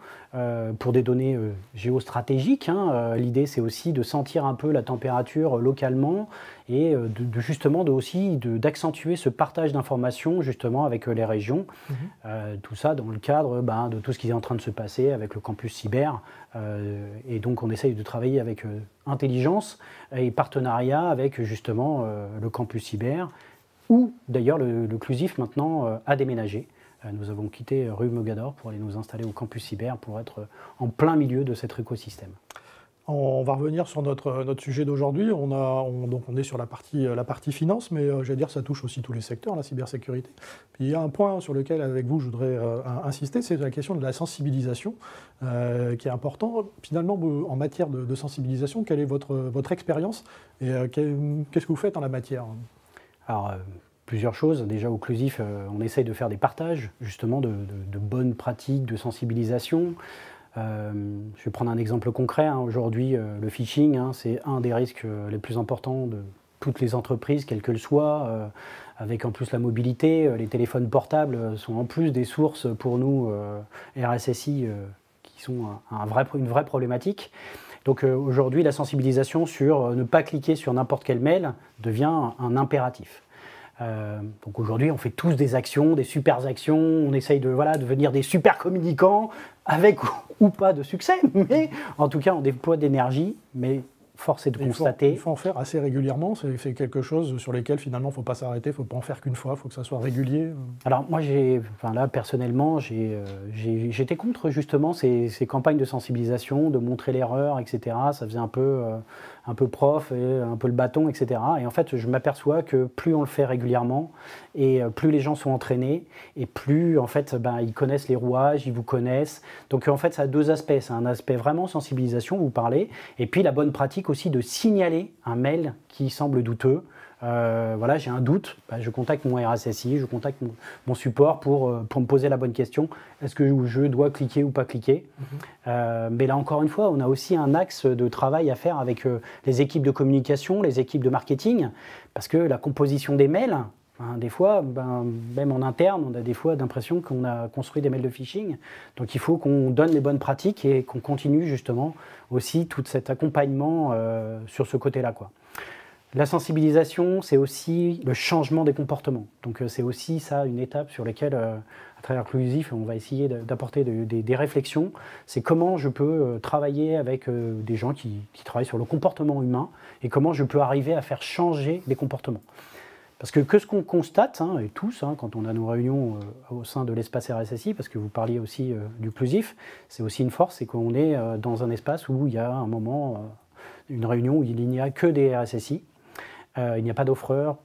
pour des données géostratégiques. Hein. L'idée, c'est aussi de sentir un peu la température localement et justement d'accentuer ce partage d'informations justement avec les régions. Tout ça dans le cadre de tout ce qui est en train de se passer avec le campus cyber. Et donc, on essaye de travailler avec intelligence et partenariat avec justement le campus cyber, où d'ailleurs le Clusif maintenant a déménagé. Nous avons quitté rue Mogador pour aller nous installer au campus cyber pour être en plein milieu de cet écosystème. On va revenir sur notre sujet d'aujourd'hui. On est sur la partie finance, mais j'allais dire ça touche aussi tous les secteurs, la cybersécurité. Puis il y a un point sur lequel, avec vous, je voudrais insister, c'est la question de la sensibilisation, qui est important. Finalement, en matière de sensibilisation, quelle est votre expérience et qu'est-ce que vous faites en la matière? Alors, plusieurs choses. Déjà, au Clusif, on essaye de faire des partages, justement, de bonnes pratiques de sensibilisation. Je vais prendre un exemple concret. Aujourd'hui, le phishing, c'est un des risques les plus importants de toutes les entreprises, quelles qu'elles soient, avec en plus la mobilité. Les téléphones portables sont en plus des sources pour nous, RSSI, qui sont une vraie problématique. Donc aujourd'hui, la sensibilisation sur ne pas cliquer sur n'importe quel mail devient un impératif. Donc aujourd'hui, on fait tous des actions, des super actions, on essaye de devenir des super communicants, avec ou pas de succès, mais en tout cas, on déploie d'énergie, mais force est de constater... Il faut en faire assez régulièrement, c'est quelque chose sur lequel finalement il ne faut pas s'arrêter, il ne faut pas en faire qu'une fois, il faut que ça soit régulier. Alors moi, personnellement, j'étais contre justement ces campagnes de sensibilisation, de montrer l'erreur, etc. Ça faisait un peu prof, et un peu le bâton, etc. Et en fait, je m'aperçois que plus on le fait régulièrement, et plus les gens sont entraînés, et plus en fait, ils connaissent les rouages, ils vous connaissent. Donc en fait, ça a deux aspects. C'est un aspect vraiment sensibilisation, vous parlez, et puis la bonne pratique aussi de signaler un mail qui semble douteux. J'ai un doute, je contacte mon RSSI, je contacte mon support pour me poser la bonne question. Est-ce que je dois cliquer ou pas cliquer? Mais là, encore une fois, on a aussi un axe de travail à faire avec les équipes de communication, les équipes de marketing, parce que la composition des mails, des fois, même en interne, on a des fois l'impression qu'on a construit des mails de phishing. Donc il faut qu'on donne les bonnes pratiques et qu'on continue justement aussi tout cet accompagnement sur ce côté-là, quoi. La sensibilisation, c'est aussi le changement des comportements. Donc c'est aussi ça une étape sur laquelle, à travers Clusif, on va essayer d'apporter des réflexions. C'est comment je peux travailler avec des gens qui travaillent sur le comportement humain et comment je peux arriver à faire changer les comportements. Parce que ce qu'on constate, et tous, quand on a nos réunions au sein de l'espace RSSI, parce que vous parliez aussi du Clusif, c'est aussi une force, c'est qu'on est dans un espace où il y a un moment, une réunion où il n'y a que des RSSI. Il n'y a pas d'offreurs,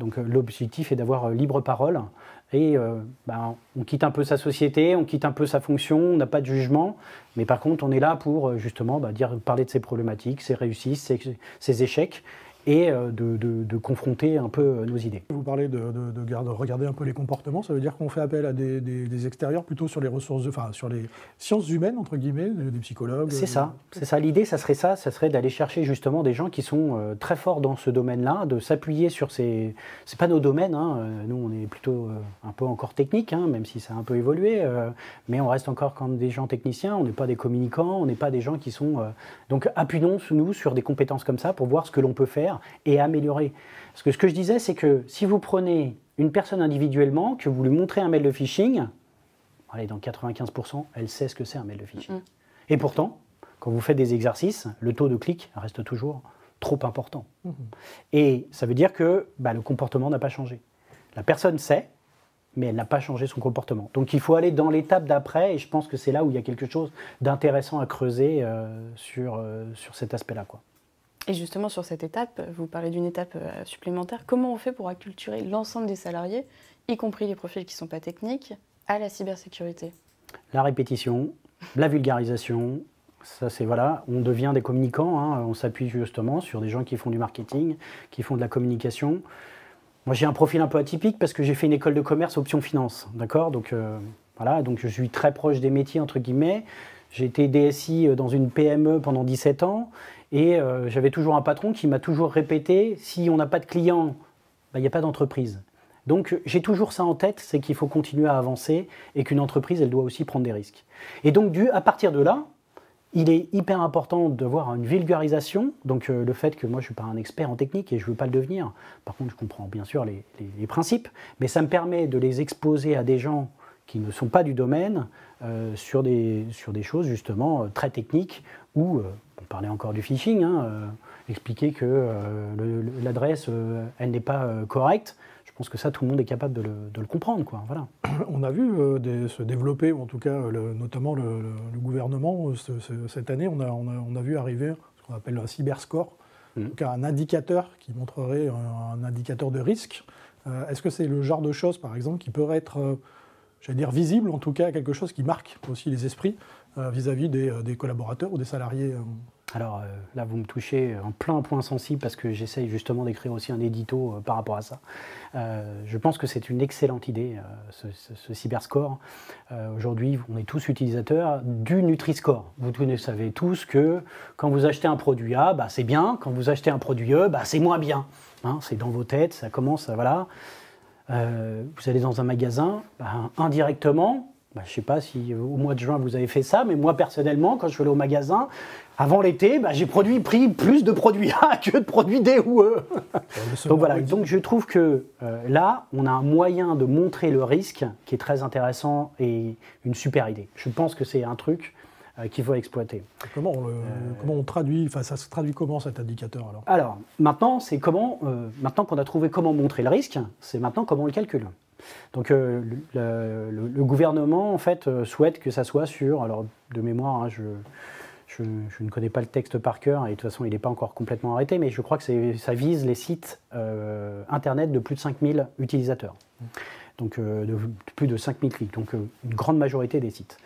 donc l'objectif est d'avoir libre parole et on quitte un peu sa société, on quitte un peu sa fonction, on n'a pas de jugement, mais par contre on est là pour justement parler de ses problématiques, ses réussites, ses échecs et de confronter un peu nos idées. Vous parlez de regarder un peu les comportements, ça veut dire qu'on fait appel à des extérieurs plutôt sur les ressources, sur les sciences humaines, entre guillemets, des psychologues. C'est ça. L'idée, ça serait d'aller chercher justement des gens qui sont très forts dans ce domaine-là, de s'appuyer sur ces... C'est pas nos domaines, nous on est plutôt un peu encore technique, même si ça a un peu évolué, mais on reste encore comme des gens techniciens, on n'est pas des communicants, on n'est pas des gens qui sont... Donc appuyons-nous sur des compétences comme ça pour voir ce que l'on peut faire et améliorer. Parce que ce que je disais, c'est que si vous prenez une personne individuellement, que vous lui montrez un mail de phishing, allez, dans 95%, elle sait ce que c'est un mail de phishing. Et pourtant, quand vous faites des exercices, le taux de clic reste toujours trop important. Et ça veut dire que le comportement n'a pas changé. La personne sait, mais elle n'a pas changé son comportement. Donc il faut aller dans l'étape d'après, et je pense que c'est là où il y a quelque chose d'intéressant à creuser sur cet aspect-là, quoi. Et justement, sur cette étape, vous parlez d'une étape supplémentaire. Comment on fait pour acculturer l'ensemble des salariés, y compris les profils qui ne sont pas techniques, à la cybersécurité? La répétition, la vulgarisation, ça c'est on devient des communicants, on s'appuie justement sur des gens qui font du marketing, qui font de la communication. Moi j'ai un profil un peu atypique parce que j'ai fait une école de commerce option finance, d'accord? Donc donc je suis très proche des métiers, entre guillemets. J'ai été DSI dans une PME pendant 17 ans et j'avais toujours un patron qui m'a toujours répété, si on n'a pas de clients, il n'y a pas d'entreprise. Donc j'ai toujours ça en tête, c'est qu'il faut continuer à avancer et qu'une entreprise, elle doit aussi prendre des risques. Et donc à partir de là, il est hyper important d'avoir une vulgarisation, donc le fait que moi je ne suis pas un expert en technique et je ne veux pas le devenir. Par contre, je comprends bien sûr les principes, mais ça me permet de les exposer à des gens qui ne sont pas du domaine sur des choses justement très techniques où, on parlait encore du phishing, expliquer que l'adresse, elle n'est pas correcte. Je pense que ça, tout le monde est capable de le comprendre, quoi. Voilà. On a vu se développer, ou en tout cas, notamment le gouvernement, cette année, on a vu arriver ce qu'on appelle un cyberscore, donc un indicateur qui montrerait un indicateur de risque. Est-ce que c'est le genre de choses, par exemple, qui peut être, j'allais dire, visible, en tout cas, quelque chose qui marque aussi les esprits vis-à-vis des collaborateurs ou des salariés Alors là, vous me touchez en plein point sensible parce que j'essaye justement d'écrire aussi un édito par rapport à ça. Je pense que c'est une excellente idée, ce cyberscore. Aujourd'hui, on est tous utilisateurs du Nutri-Score. Vous savez tous que quand vous achetez un produit A, bah, c'est bien. Quand vous achetez un produit E, bah, c'est moins bien. Hein, c'est dans vos têtes, ça commence, voilà. Vous allez dans un magasin, bah, indirectement, bah, je ne sais pas si au mois de juin vous avez fait ça, mais moi personnellement, quand je suis allé au magasin, avant l'été, bah, j'ai pris plus de produits A que de produits D ou E. Donc voilà, donc je trouve que là, on a un moyen de montrer le risque qui est très intéressant et une super idée. Je pense que c'est un truc qu'il faut exploiter. Comment on traduit, enfin ça se traduit comment cet indicateur alors ? Alors, maintenant, c'est maintenant qu'on a trouvé comment montrer le risque, c'est maintenant comment on le calcule. Donc le gouvernement en fait souhaite que ça soit sur, alors de mémoire, hein, je ne connais pas le texte par cœur et de toute façon il n'est pas encore complètement arrêté, mais je crois que ça vise les sites internet de plus de 5000 utilisateurs, donc de plus de 5000 clics, donc une grande majorité des sites.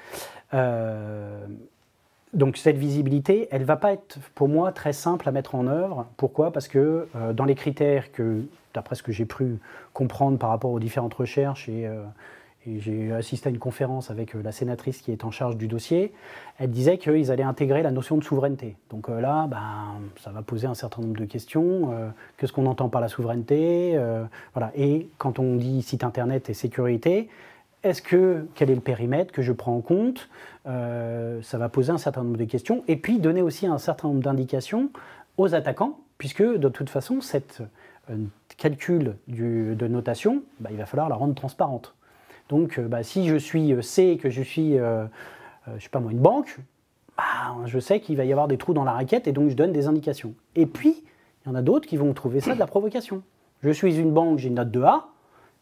Donc cette visibilité, elle ne va pas être pour moi très simple à mettre en œuvre. Pourquoi ? Parce que dans les critères que, d'après ce que j'ai pu comprendre par rapport aux différentes recherches, et j'ai assisté à une conférence avec la sénatrice qui est en charge du dossier, elle disait qu'ils allaient intégrer la notion de souveraineté. Donc là, ça va poser un certain nombre de questions. Qu'est-ce qu'on entend par la souveraineté ? Voilà. Et quand on dit site internet et sécurité, quel est le périmètre que je prends en compte ? Ça va poser un certain nombre de questions et puis donner aussi un certain nombre d'indications aux attaquants, puisque de toute façon, cette calcul de notation, il va falloir la rendre transparente. Donc si je suis C, que je suis, je sais pas moi, une banque, je sais qu'il va y avoir des trous dans la raquette et donc je donne des indications. Et puis, il y en a d'autres qui vont trouver ça de la provocation. Je suis une banque, j'ai une note de A,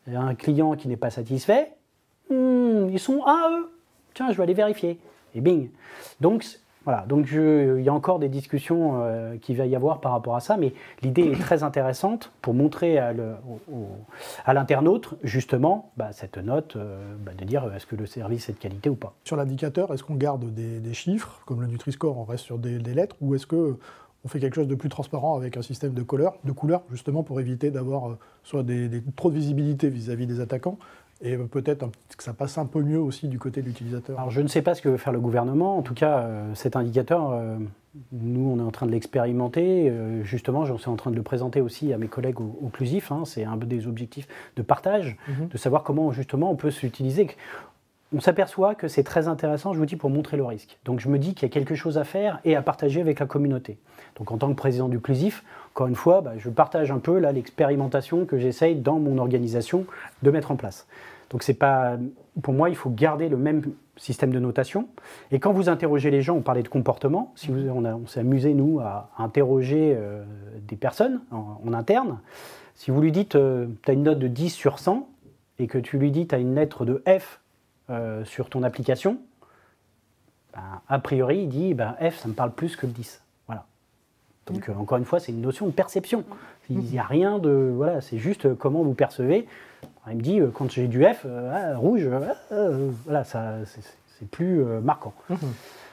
il y a un client qui n'est pas satisfait, ils sont A, eux. Tiens, je vais aller vérifier. Et bing. Donc, voilà. Donc, il y a encore des discussions qu'il va y avoir par rapport à ça, mais l'idée est très intéressante pour montrer à l'internaute, justement, cette note, de dire est-ce que le service est de qualité ou pas. Sur l'indicateur, est-ce qu'on garde des chiffres, comme le Nutri-Score, on reste sur des lettres, ou est-ce qu'on fait quelque chose de plus transparent avec un système de couleurs, justement pour éviter d'avoir soit trop de visibilité vis-à-vis des attaquants, et peut-être que ça passe un peu mieux aussi du côté de l'utilisateur. Alors je ne sais pas ce que veut faire le gouvernement. En tout cas, cet indicateur, nous on est en train de l'expérimenter. Justement, j'en suis en train de le présenter aussi à mes collègues au Clusif. C'est un des objectifs de partage, de savoir comment justement on peut s'utiliser. On s'aperçoit que c'est très intéressant, je vous dis, pour montrer le risque. Donc je me dis qu'il y a quelque chose à faire et à partager avec la communauté. Donc en tant que président du Clusif, encore une fois, je partage un peu l'expérimentation que j'essaye dans mon organisation de mettre en place. Donc c'est pas, pour moi, il faut garder le même système de notation. Et quand vous interrogez les gens, on parlait de comportement, on s'est amusé, nous, à interroger des personnes en interne. Si vous lui dites, tu as une note de 10 sur 100, et que tu lui dis, tu as une lettre de F sur ton application, a priori, il dit F, ça me parle plus que le 10. Voilà. Donc, encore une fois, c'est une notion de perception. Il n'y a rien de. Voilà, c'est juste comment vous percevez. Il me dit, quand j'ai du F, rouge, voilà, c'est plus marquant.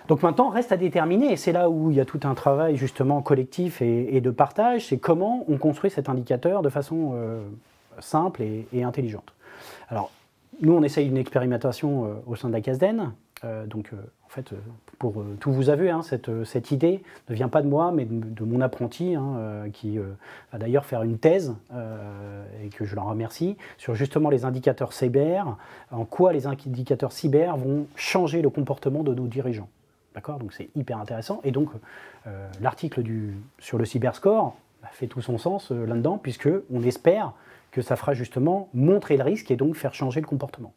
Donc maintenant, reste à déterminer, et c'est là où il y a tout un travail justement collectif et de partage, c'est comment on construit cet indicateur de façon simple et intelligente. Alors, nous, on essaye une expérimentation au sein de la CASDEN. En fait, pour tout vous avouer, hein, cette idée ne vient pas de moi, mais de mon apprenti, hein, qui va d'ailleurs faire une thèse, et que je l'en remercie, sur justement les indicateurs cyber, en quoi les indicateurs cyber vont changer le comportement de nos dirigeants. D'accord ? Donc c'est hyper intéressant. Et donc l'article sur le cyberscore fait tout son sens là-dedans, puisqu'on espère que ça fera justement montrer le risque et donc faire changer le comportement.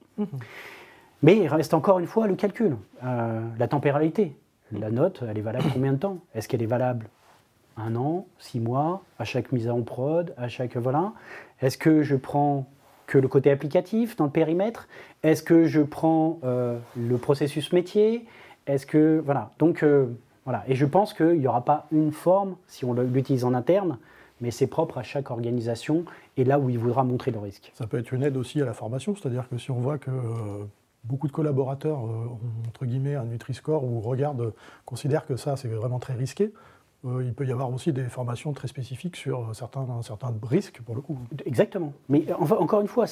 Mais il reste encore une fois le calcul, la temporalité. La note, elle est valable combien de temps? Est-ce qu'elle est valable 1 an, 6 mois, à chaque mise en prod, à chaque... Voilà. Est-ce que je prends que le côté applicatif dans le périmètre? Est-ce que je prends le processus métier? Est-ce que... Voilà. Donc, voilà. Et je pense qu'il n'y aura pas une forme, si on l'utilise en interne, mais c'est propre à chaque organisation et là où il voudra montrer le risque. Ça peut être une aide aussi à la formation, c'est-à-dire que si on voit que beaucoup de collaborateurs ont, entre guillemets, un Nutri-Score ou considèrent que ça, c'est vraiment très risqué, il peut y avoir aussi des formations très spécifiques sur certains risques, pour le coup. Exactement. Mais encore une fois,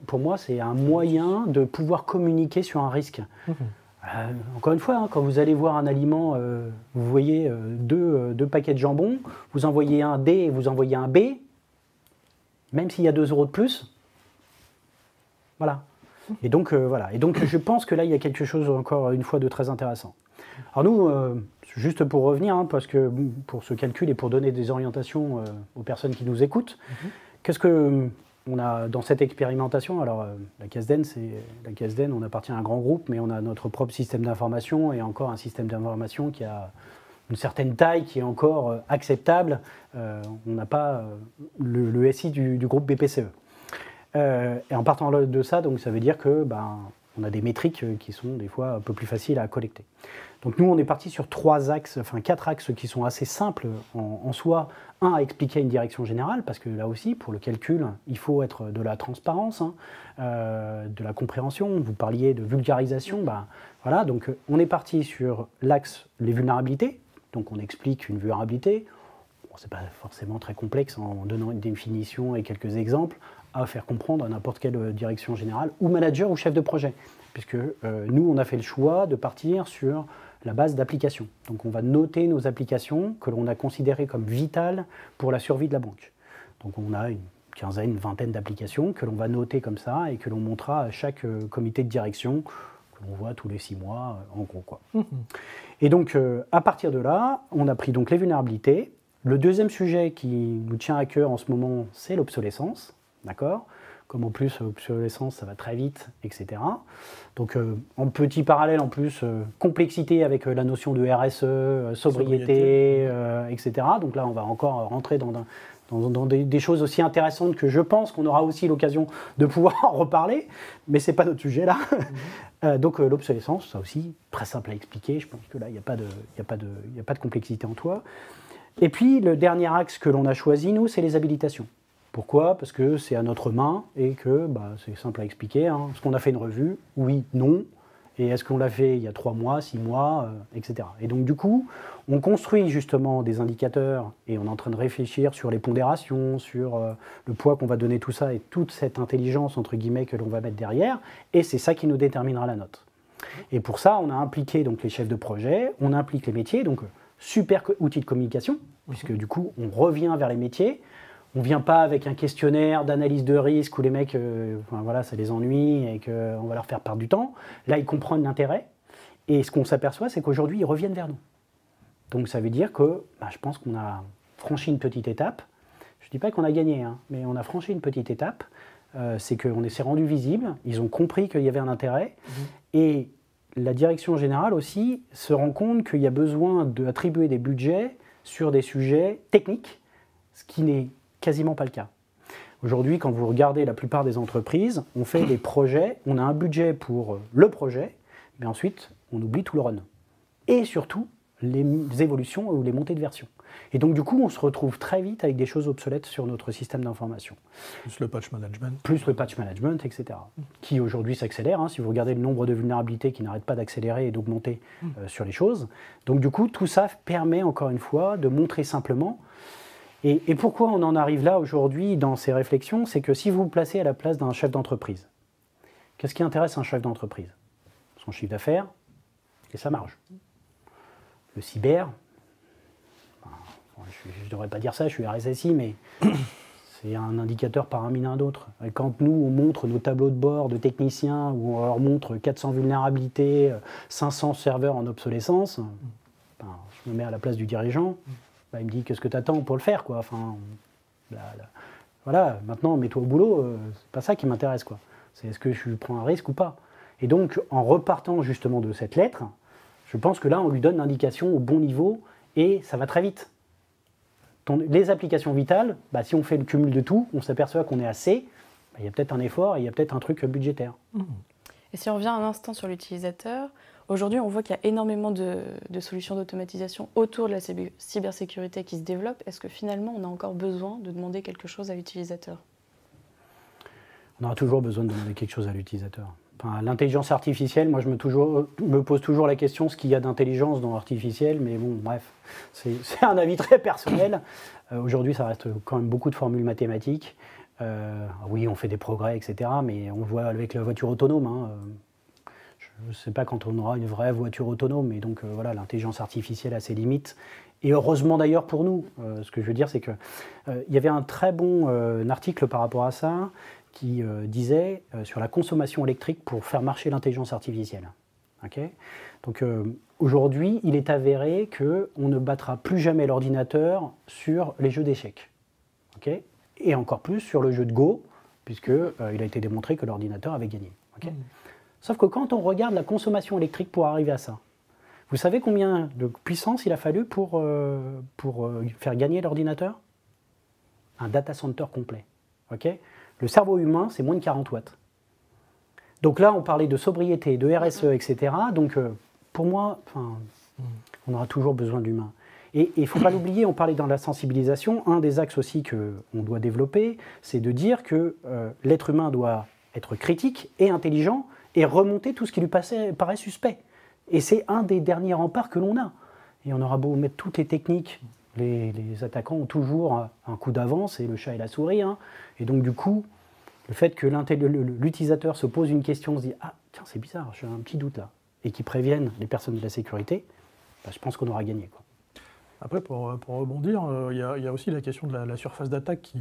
pour moi, c'est un moyen de pouvoir communiquer sur un risque. Encore une fois, hein, quand vous allez voir un aliment, vous voyez deux paquets de jambon, vous envoyez un D et vous envoyez un B, même s'il y a 2 € de plus, voilà. Et donc, voilà. Et donc, je pense que là, il y a quelque chose, encore une fois, de très intéressant. Alors nous, juste pour revenir, hein, parce que pour ce calcul et pour donner des orientations aux personnes qui nous écoutent, qu'est-ce que... On a dans cette expérimentation, alors la CASDEN, on appartient à un grand groupe, mais on a notre propre système d'information et encore un système d'information qui a une certaine taille qui est encore acceptable. On n'a pas le SI du groupe BPCE. Et en partant de ça, donc ça veut dire que on a des métriques qui sont des fois un peu plus faciles à collecter. Donc nous, on est parti sur 4 axes qui sont assez simples en soi. Un, à expliquer une direction générale, parce que là aussi, pour le calcul, il faut être de la transparence, hein, de la compréhension. Vous parliez de vulgarisation, voilà. Donc on est parti sur l'axe les vulnérabilités. Donc on explique une vulnérabilité. Bon, c'est pas forcément très complexe en donnant une définition et quelques exemples à faire comprendre à n'importe quelle direction générale ou manager ou chef de projet, puisque nous, on a fait le choix de partir sur la base d'applications. Donc on va noter nos applications que l'on a considérées comme vitales pour la survie de la banque. Donc on a une quinzaine, une vingtaine d'applications que l'on va noter comme ça et que l'on montrera à chaque comité de direction, que l'on voit tous les 6 mois, en gros, quoi. Et donc à partir de là, on a pris donc les vulnérabilités. Le deuxième sujet qui nous tient à cœur en ce moment, c'est l'obsolescence. D'accord ? Comme en plus, l'obsolescence, ça va très vite, etc. Donc, en petit parallèle, en plus, complexité avec la notion de RSE, sobriété, etc. Donc là, on va encore rentrer dans des choses aussi intéressantes que je pense qu'on aura aussi l'occasion de pouvoir en reparler, mais ce n'est pas notre sujet là. Donc, l'obsolescence, ça aussi, très simple à expliquer. Je pense que là, il n'y a pas de complexité en toi. Et puis, le dernier axe que l'on a choisi, nous, c'est les habilitations. Pourquoi? Parce que c'est à notre main et que c'est simple à expliquer. Hein. Est-ce qu'on a fait une revue? Oui, non. Et est-ce qu'on l'a fait il y a 3 mois, 6 mois, etc. Et donc du coup, on construit justement des indicateurs et on est en train de réfléchir sur les pondérations, sur le poids qu'on va donner tout ça et toute cette intelligence, entre guillemets, que l'on va mettre derrière. Et c'est ça qui nous déterminera la note. Et pour ça, on a impliqué donc, les chefs de projet, on implique les métiers, donc super outil de communication, puisque du coup, on revient vers les métiers. On ne vient pas avec un questionnaire d'analyse de risque où les mecs, voilà, ça les ennuie et qu'on va leur faire perdre du temps. Là, ils comprennent l'intérêt. Et ce qu'on s'aperçoit, c'est qu'aujourd'hui, ils reviennent vers nous. Donc ça veut dire que je pense qu'on a franchi une petite étape. Je ne dis pas qu'on a gagné, hein, mais on a franchi une petite étape. C'est qu'on s'est rendu visible. Ils ont compris qu'il y avait un intérêt. Et la direction générale aussi se rend compte qu'il y a besoin d'attribuer des budgets sur des sujets techniques, ce qui n'est quasiment pas le cas. Aujourd'hui, quand vous regardez la plupart des entreprises, on fait des projets, on a un budget pour le projet, mais ensuite, on oublie tout le run. Et surtout, les évolutions ou les montées de version. Et donc, du coup, on se retrouve très vite avec des choses obsolètes sur notre système d'information. Plus le patch management. Plus le patch management, etc. Qui aujourd'hui s'accélère. Hein, si vous regardez le nombre de vulnérabilités qui n'arrêtent pas d'accélérer et d'augmenter sur les choses. Donc, du coup, tout ça permet, encore une fois, de montrer simplement. Et pourquoi on en arrive là aujourd'hui dans ces réflexions, c'est que si vous vous placez à la place d'un chef d'entreprise, qu'est-ce qui intéresse un chef d'entreprise? Son chiffre d'affaires, et ça marche. Le cyber, je ne devrais pas dire ça, je suis RSSI, mais c'est un indicateur parmi un d'autres. Et quand nous, on montre nos tableaux de bord de techniciens, où on leur montre 400 vulnérabilités, 500 serveurs en obsolescence, je me mets à la place du dirigeant, il me dit qu'est-ce que tu attends pour le faire, quoi. Enfin, voilà, maintenant mets-toi au boulot, c'est pas ça qui m'intéresse, quoi. C'est est-ce que je prends un risque ou pas. Et donc, en repartant justement de cette lettre, je pense que là, on lui donne l'indication au bon niveau et ça va très vite. Les applications vitales, si on fait le cumul de tout, on s'aperçoit qu'on est à C, il y a peut-être un effort et il y a peut-être un truc budgétaire. Et si on revient un instant sur l'utilisateur, aujourd'hui on voit qu'il y a énormément de solutions d'automatisation autour de la cybersécurité qui se développent. Est-ce que finalement on a encore besoin de demander quelque chose à l'utilisateur? On aura toujours besoin de demander quelque chose à l'utilisateur. Enfin, l'intelligence artificielle, moi je me pose toujours la question ce qu'il y a d'intelligence dans l'artificiel, mais bon, bref, c'est un avis très personnel. Aujourd'hui, ça reste quand même beaucoup de formules mathématiques. Oui, on fait des progrès, etc., mais on le voit avec la voiture autonome. Je ne sais pas quand on aura une vraie voiture autonome, mais donc voilà, l'intelligence artificielle a ses limites. Et heureusement d'ailleurs pour nous. Ce que je veux dire, c'est qu'il y avait un très bon article par rapport à ça, qui disait sur la consommation électrique pour faire marcher l'intelligence artificielle. Okay, donc aujourd'hui, il est avéré qu'on ne battra plus jamais l'ordinateur sur les jeux d'échecs. Okay, et encore plus sur le jeu de Go, puisqu'il a été démontré que l'ordinateur avait gagné. Okay. Sauf que quand on regarde la consommation électrique pour arriver à ça, vous savez combien de puissance il a fallu pour faire gagner l'ordinateur? Un data center complet. Okay. Le cerveau humain, c'est moins de 40 watts. Donc là, on parlait de sobriété, de RSE, etc. Donc pour moi, on aura toujours besoin d'humains. Et il ne faut pas l'oublier, on parlait dans la sensibilisation, un des axes aussi qu'on doit développer, c'est de dire que l'être humain doit être critique et intelligent et remonter tout ce qui lui paraît suspect. Et c'est un des derniers remparts que l'on a. Et on aura beau mettre toutes les techniques, les attaquants ont toujours un coup d'avance, et le chat et la souris. Et donc du coup, le fait que l'utilisateur se pose une question, se dit « Ah, tiens, c'est bizarre, j'ai un petit doute là », et qui préviennent les personnes de la sécurité, je pense qu'on aura gagné, quoi. Après, pour rebondir, il y a aussi la question de la surface d'attaque qui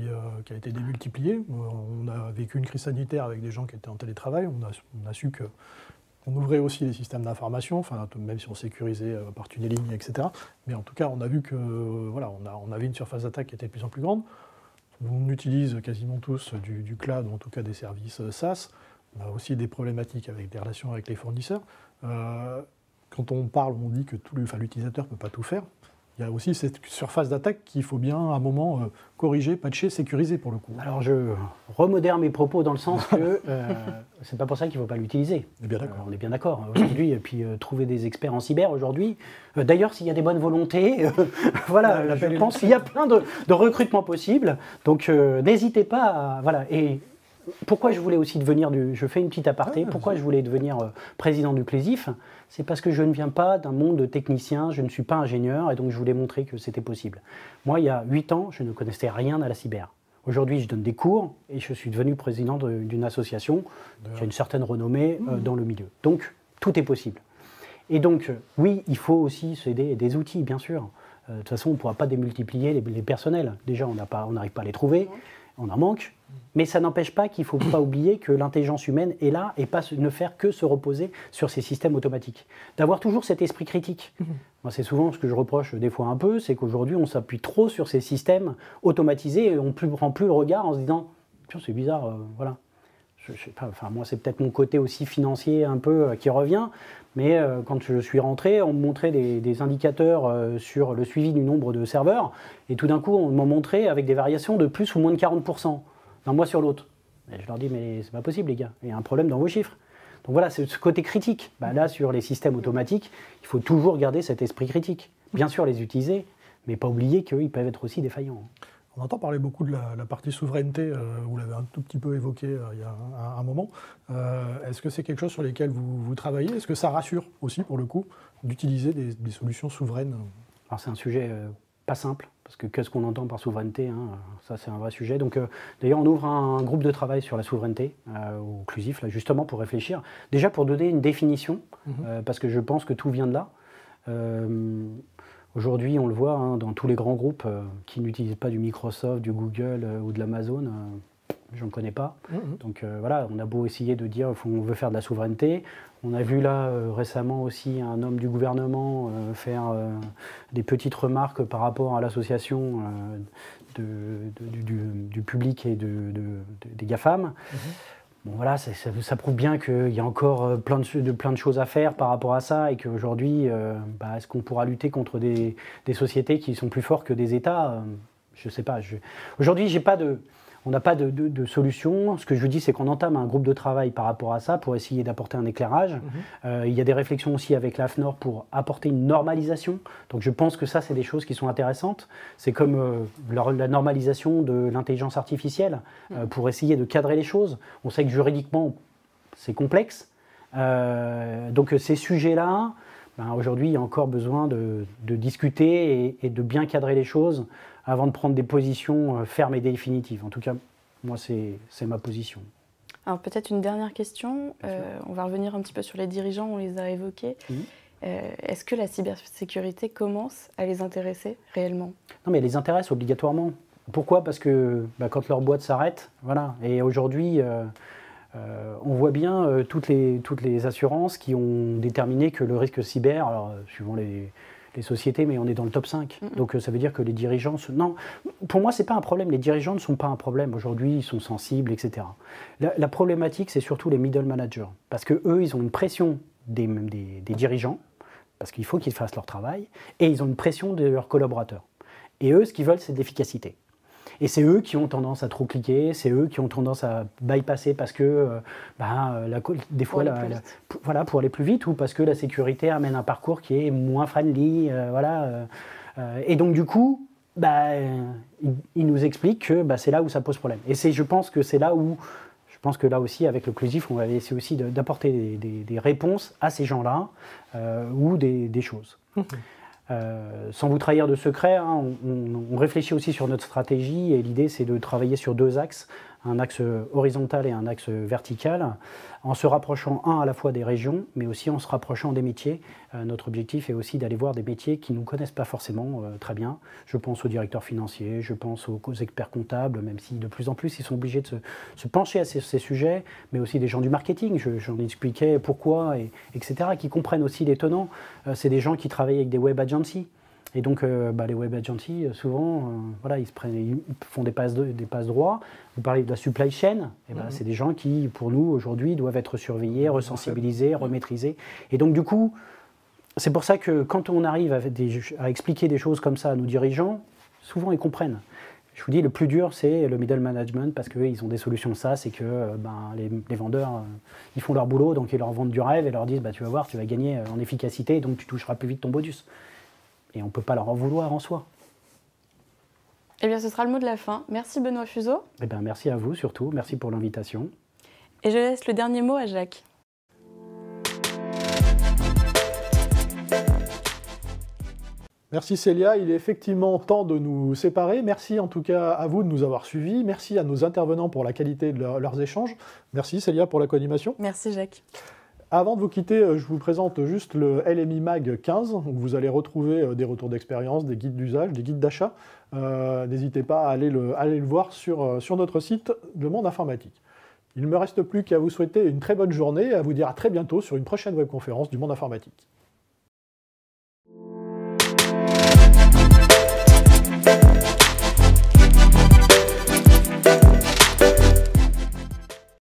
a été démultipliée. On a vécu une crise sanitaire avec des gens qui étaient en télétravail. On a su qu'on ouvrait aussi les systèmes d'information, même si on sécurisait par tunneling, etc. Mais en tout cas, on a vu que on avait une surface d'attaque qui était de plus en plus grande. On utilise quasiment tous du cloud, ou en tout cas des services SaaS. On a aussi des problématiques avec des relations avec les fournisseurs. Quand on parle, on dit que l'utilisateur ne peut pas tout faire. Il y a aussi cette surface d'attaque qu'il faut bien, à un moment, corriger, patcher, sécuriser pour le coup. Alors je remodère mes propos dans le sens que c'est pas pour ça qu'il ne faut pas l'utiliser. On est bien d'accord. On est bien d'accord. Aujourd'hui, et puis trouver des experts en cyber aujourd'hui. D'ailleurs, s'il y a des bonnes volontés, voilà, je pense qu'il y a plein de recrutements possibles. Donc n'hésitez pas à, voilà. Et pourquoi je voulais aussi devenir je fais une petite aparté, pourquoi je voulais devenir président du Clésif, c'est parce que je ne viens pas d'un monde de technicien, je ne suis pas ingénieur, et donc je voulais montrer que c'était possible. Moi, il y a 8 ans, je ne connaissais rien à la cyber. Aujourd'hui, je donne des cours, et je suis devenu président d'une association qui a une certaine renommée dans le milieu. Donc, tout est possible. Et donc, oui, il faut aussi s'aider des outils, bien sûr. De toute façon, on ne pourra pas démultiplier les personnels. Déjà, on n'arrive pas à les trouver. On en manque, mais ça n'empêche pas qu'il ne faut pas oublier que l'intelligence humaine est là et pas ne faire que se reposer sur ces systèmes automatiques. D'avoir toujours cet esprit critique. Moi, c'est souvent ce que je reproche des fois un peu, c'est qu'aujourd'hui, on s'appuie trop sur ces systèmes automatisés et on ne prend plus le regard en se disant « c'est bizarre, voilà ». Je sais pas, moi, c'est peut-être mon côté aussi financier un peu qui revient, mais quand je suis rentré, on me montrait des indicateurs sur le suivi du nombre de serveurs, et tout d'un coup, on m'en montrait avec des variations de plus ou moins de 40% d'un mois sur l'autre. Et je leur dis, mais c'est pas possible, les gars, il y a un problème dans vos chiffres. Donc voilà, c'est ce côté critique. Là, sur les systèmes automatiques, il faut toujours garder cet esprit critique. Bien sûr, les utiliser, mais pas oublier qu'ils peuvent être aussi défaillants. On entend parler beaucoup de la partie souveraineté, vous l'avez un tout petit peu évoqué il y a un moment. Est-ce que c'est quelque chose sur lequel vous travaillez? Est-ce que ça rassure aussi, pour le coup, d'utiliser des solutions souveraines? Alors c'est un sujet pas simple, parce que qu'est-ce qu'on entend par souveraineté, hein, ça c'est un vrai sujet. Donc d'ailleurs on ouvre un groupe de travail sur la souveraineté au CLUSIF, là, justement pour réfléchir, déjà pour donner une définition, parce que je pense que tout vient de là. Aujourd'hui on le voit hein, dans tous les grands groupes qui n'utilisent pas du Microsoft, du Google ou de l'Amazon, je ne connais pas. Donc voilà, on a beau essayer de dire qu'on veut faire de la souveraineté. On a vu là récemment aussi un homme du gouvernement faire des petites remarques par rapport à l'association du public et des GAFAM. Bon voilà, ça prouve bien qu'il y a encore plein de choses à faire par rapport à ça et qu'aujourd'hui, est-ce qu'on pourra lutter contre des sociétés qui sont plus fortes que des États? Je ne sais pas. Aujourd'hui, on n'a pas de solution. Ce que je vous dis, c'est qu'on entame un groupe de travail par rapport à ça pour essayer d'apporter un éclairage. Il y a des réflexions aussi avec l'AFNOR pour apporter une normalisation. Donc je pense que ça, c'est des choses qui sont intéressantes. C'est comme la normalisation de l'intelligence artificielle pour essayer de cadrer les choses. On sait que juridiquement, c'est complexe. Donc ces sujets-là, aujourd'hui, il y a encore besoin de discuter et de bien cadrer les choses avant de prendre des positions fermes et définitives. En tout cas, moi, c'est ma position. Alors peut-être une dernière question. On va revenir un petit peu sur les dirigeants, on les a évoqués. Est-ce que la cybersécurité commence à les intéresser réellement? Non, mais elle les intéresse obligatoirement. Pourquoi? Parce que quand leur boîte s'arrête, voilà. Et aujourd'hui, on voit bien toutes les assurances qui ont déterminé que le risque cyber, alors suivant les sociétés, mais on est dans le top 5. Donc ça veut dire que les dirigeants... Non, pour moi, ce n'est pas un problème. Les dirigeants ne sont pas un problème. Aujourd'hui, ils sont sensibles, etc. La problématique, c'est surtout les middle managers. Parce qu'eux, ils ont une pression des dirigeants, parce qu'il faut qu'ils fassent leur travail, et ils ont une pression de leurs collaborateurs. Et eux, ce qu'ils veulent, c'est de l'efficacité. Et c'est eux qui ont tendance à trop cliquer, c'est eux qui ont tendance à bypasser parce que, des fois, pour aller plus vite ou parce que la sécurité amène un parcours qui est moins friendly. Et donc, du coup, ils nous expliquent que c'est là où ça pose problème. Et je pense que c'est là où, là aussi, avec le CLUSIF, on va essayer aussi d'apporter des réponses à ces gens-là ou des choses. Sans vous trahir de secret, hein, on réfléchit aussi sur notre stratégie et l'idée c'est de travailler sur 2 axes, un axe horizontal et un axe vertical, en se rapprochant à la fois des régions, mais aussi en se rapprochant des métiers. Notre objectif est aussi d'aller voir des métiers qui ne nous connaissent pas forcément très bien. Je pense aux directeurs financiers, je pense aux experts comptables, même si de plus en plus ils sont obligés de se pencher à ces sujets, mais aussi des gens du marketing, j'en expliquais pourquoi, etc., qui comprennent aussi les tenants. C'est des gens qui travaillent avec des web agencies. Et donc, les web agencies, souvent, ils font des passes droits. Vous parlez de la supply chain, c'est des gens qui, pour nous, aujourd'hui, doivent être surveillés, resensibilisés, remaîtrisés. Et donc, du coup, c'est pour ça que quand on arrive à expliquer des choses comme ça à nos dirigeants, souvent, ils comprennent. Je vous dis, le plus dur, c'est le middle management, parce qu'ils ont des solutions SaaS et que les vendeurs, ils font leur boulot, donc ils leur vendent du rêve et leur disent, tu vas voir, tu vas gagner en efficacité, donc tu toucheras plus vite ton bonus. Et on ne peut pas leur en vouloir en soi. Eh bien, ce sera le mot de la fin. Merci Benoît Fuseau. Eh bien, merci à vous surtout. Merci pour l'invitation. Et je laisse le dernier mot à Jacques. Merci Célia, il est effectivement temps de nous séparer. Merci en tout cas à vous de nous avoir suivis. Merci à nos intervenants pour la qualité de leurs échanges. Merci Célia pour la co-animation. Merci Jacques. Avant de vous quitter, je vous présente juste le LMI Mag 15, où vous allez retrouver des retours d'expérience, des guides d'usage, des guides d'achat. N'hésitez pas à aller le voir sur notre site Le Monde Informatique. Il ne me reste plus qu'à vous souhaiter une très bonne journée et à vous dire à très bientôt sur une prochaine webconférence du Monde Informatique.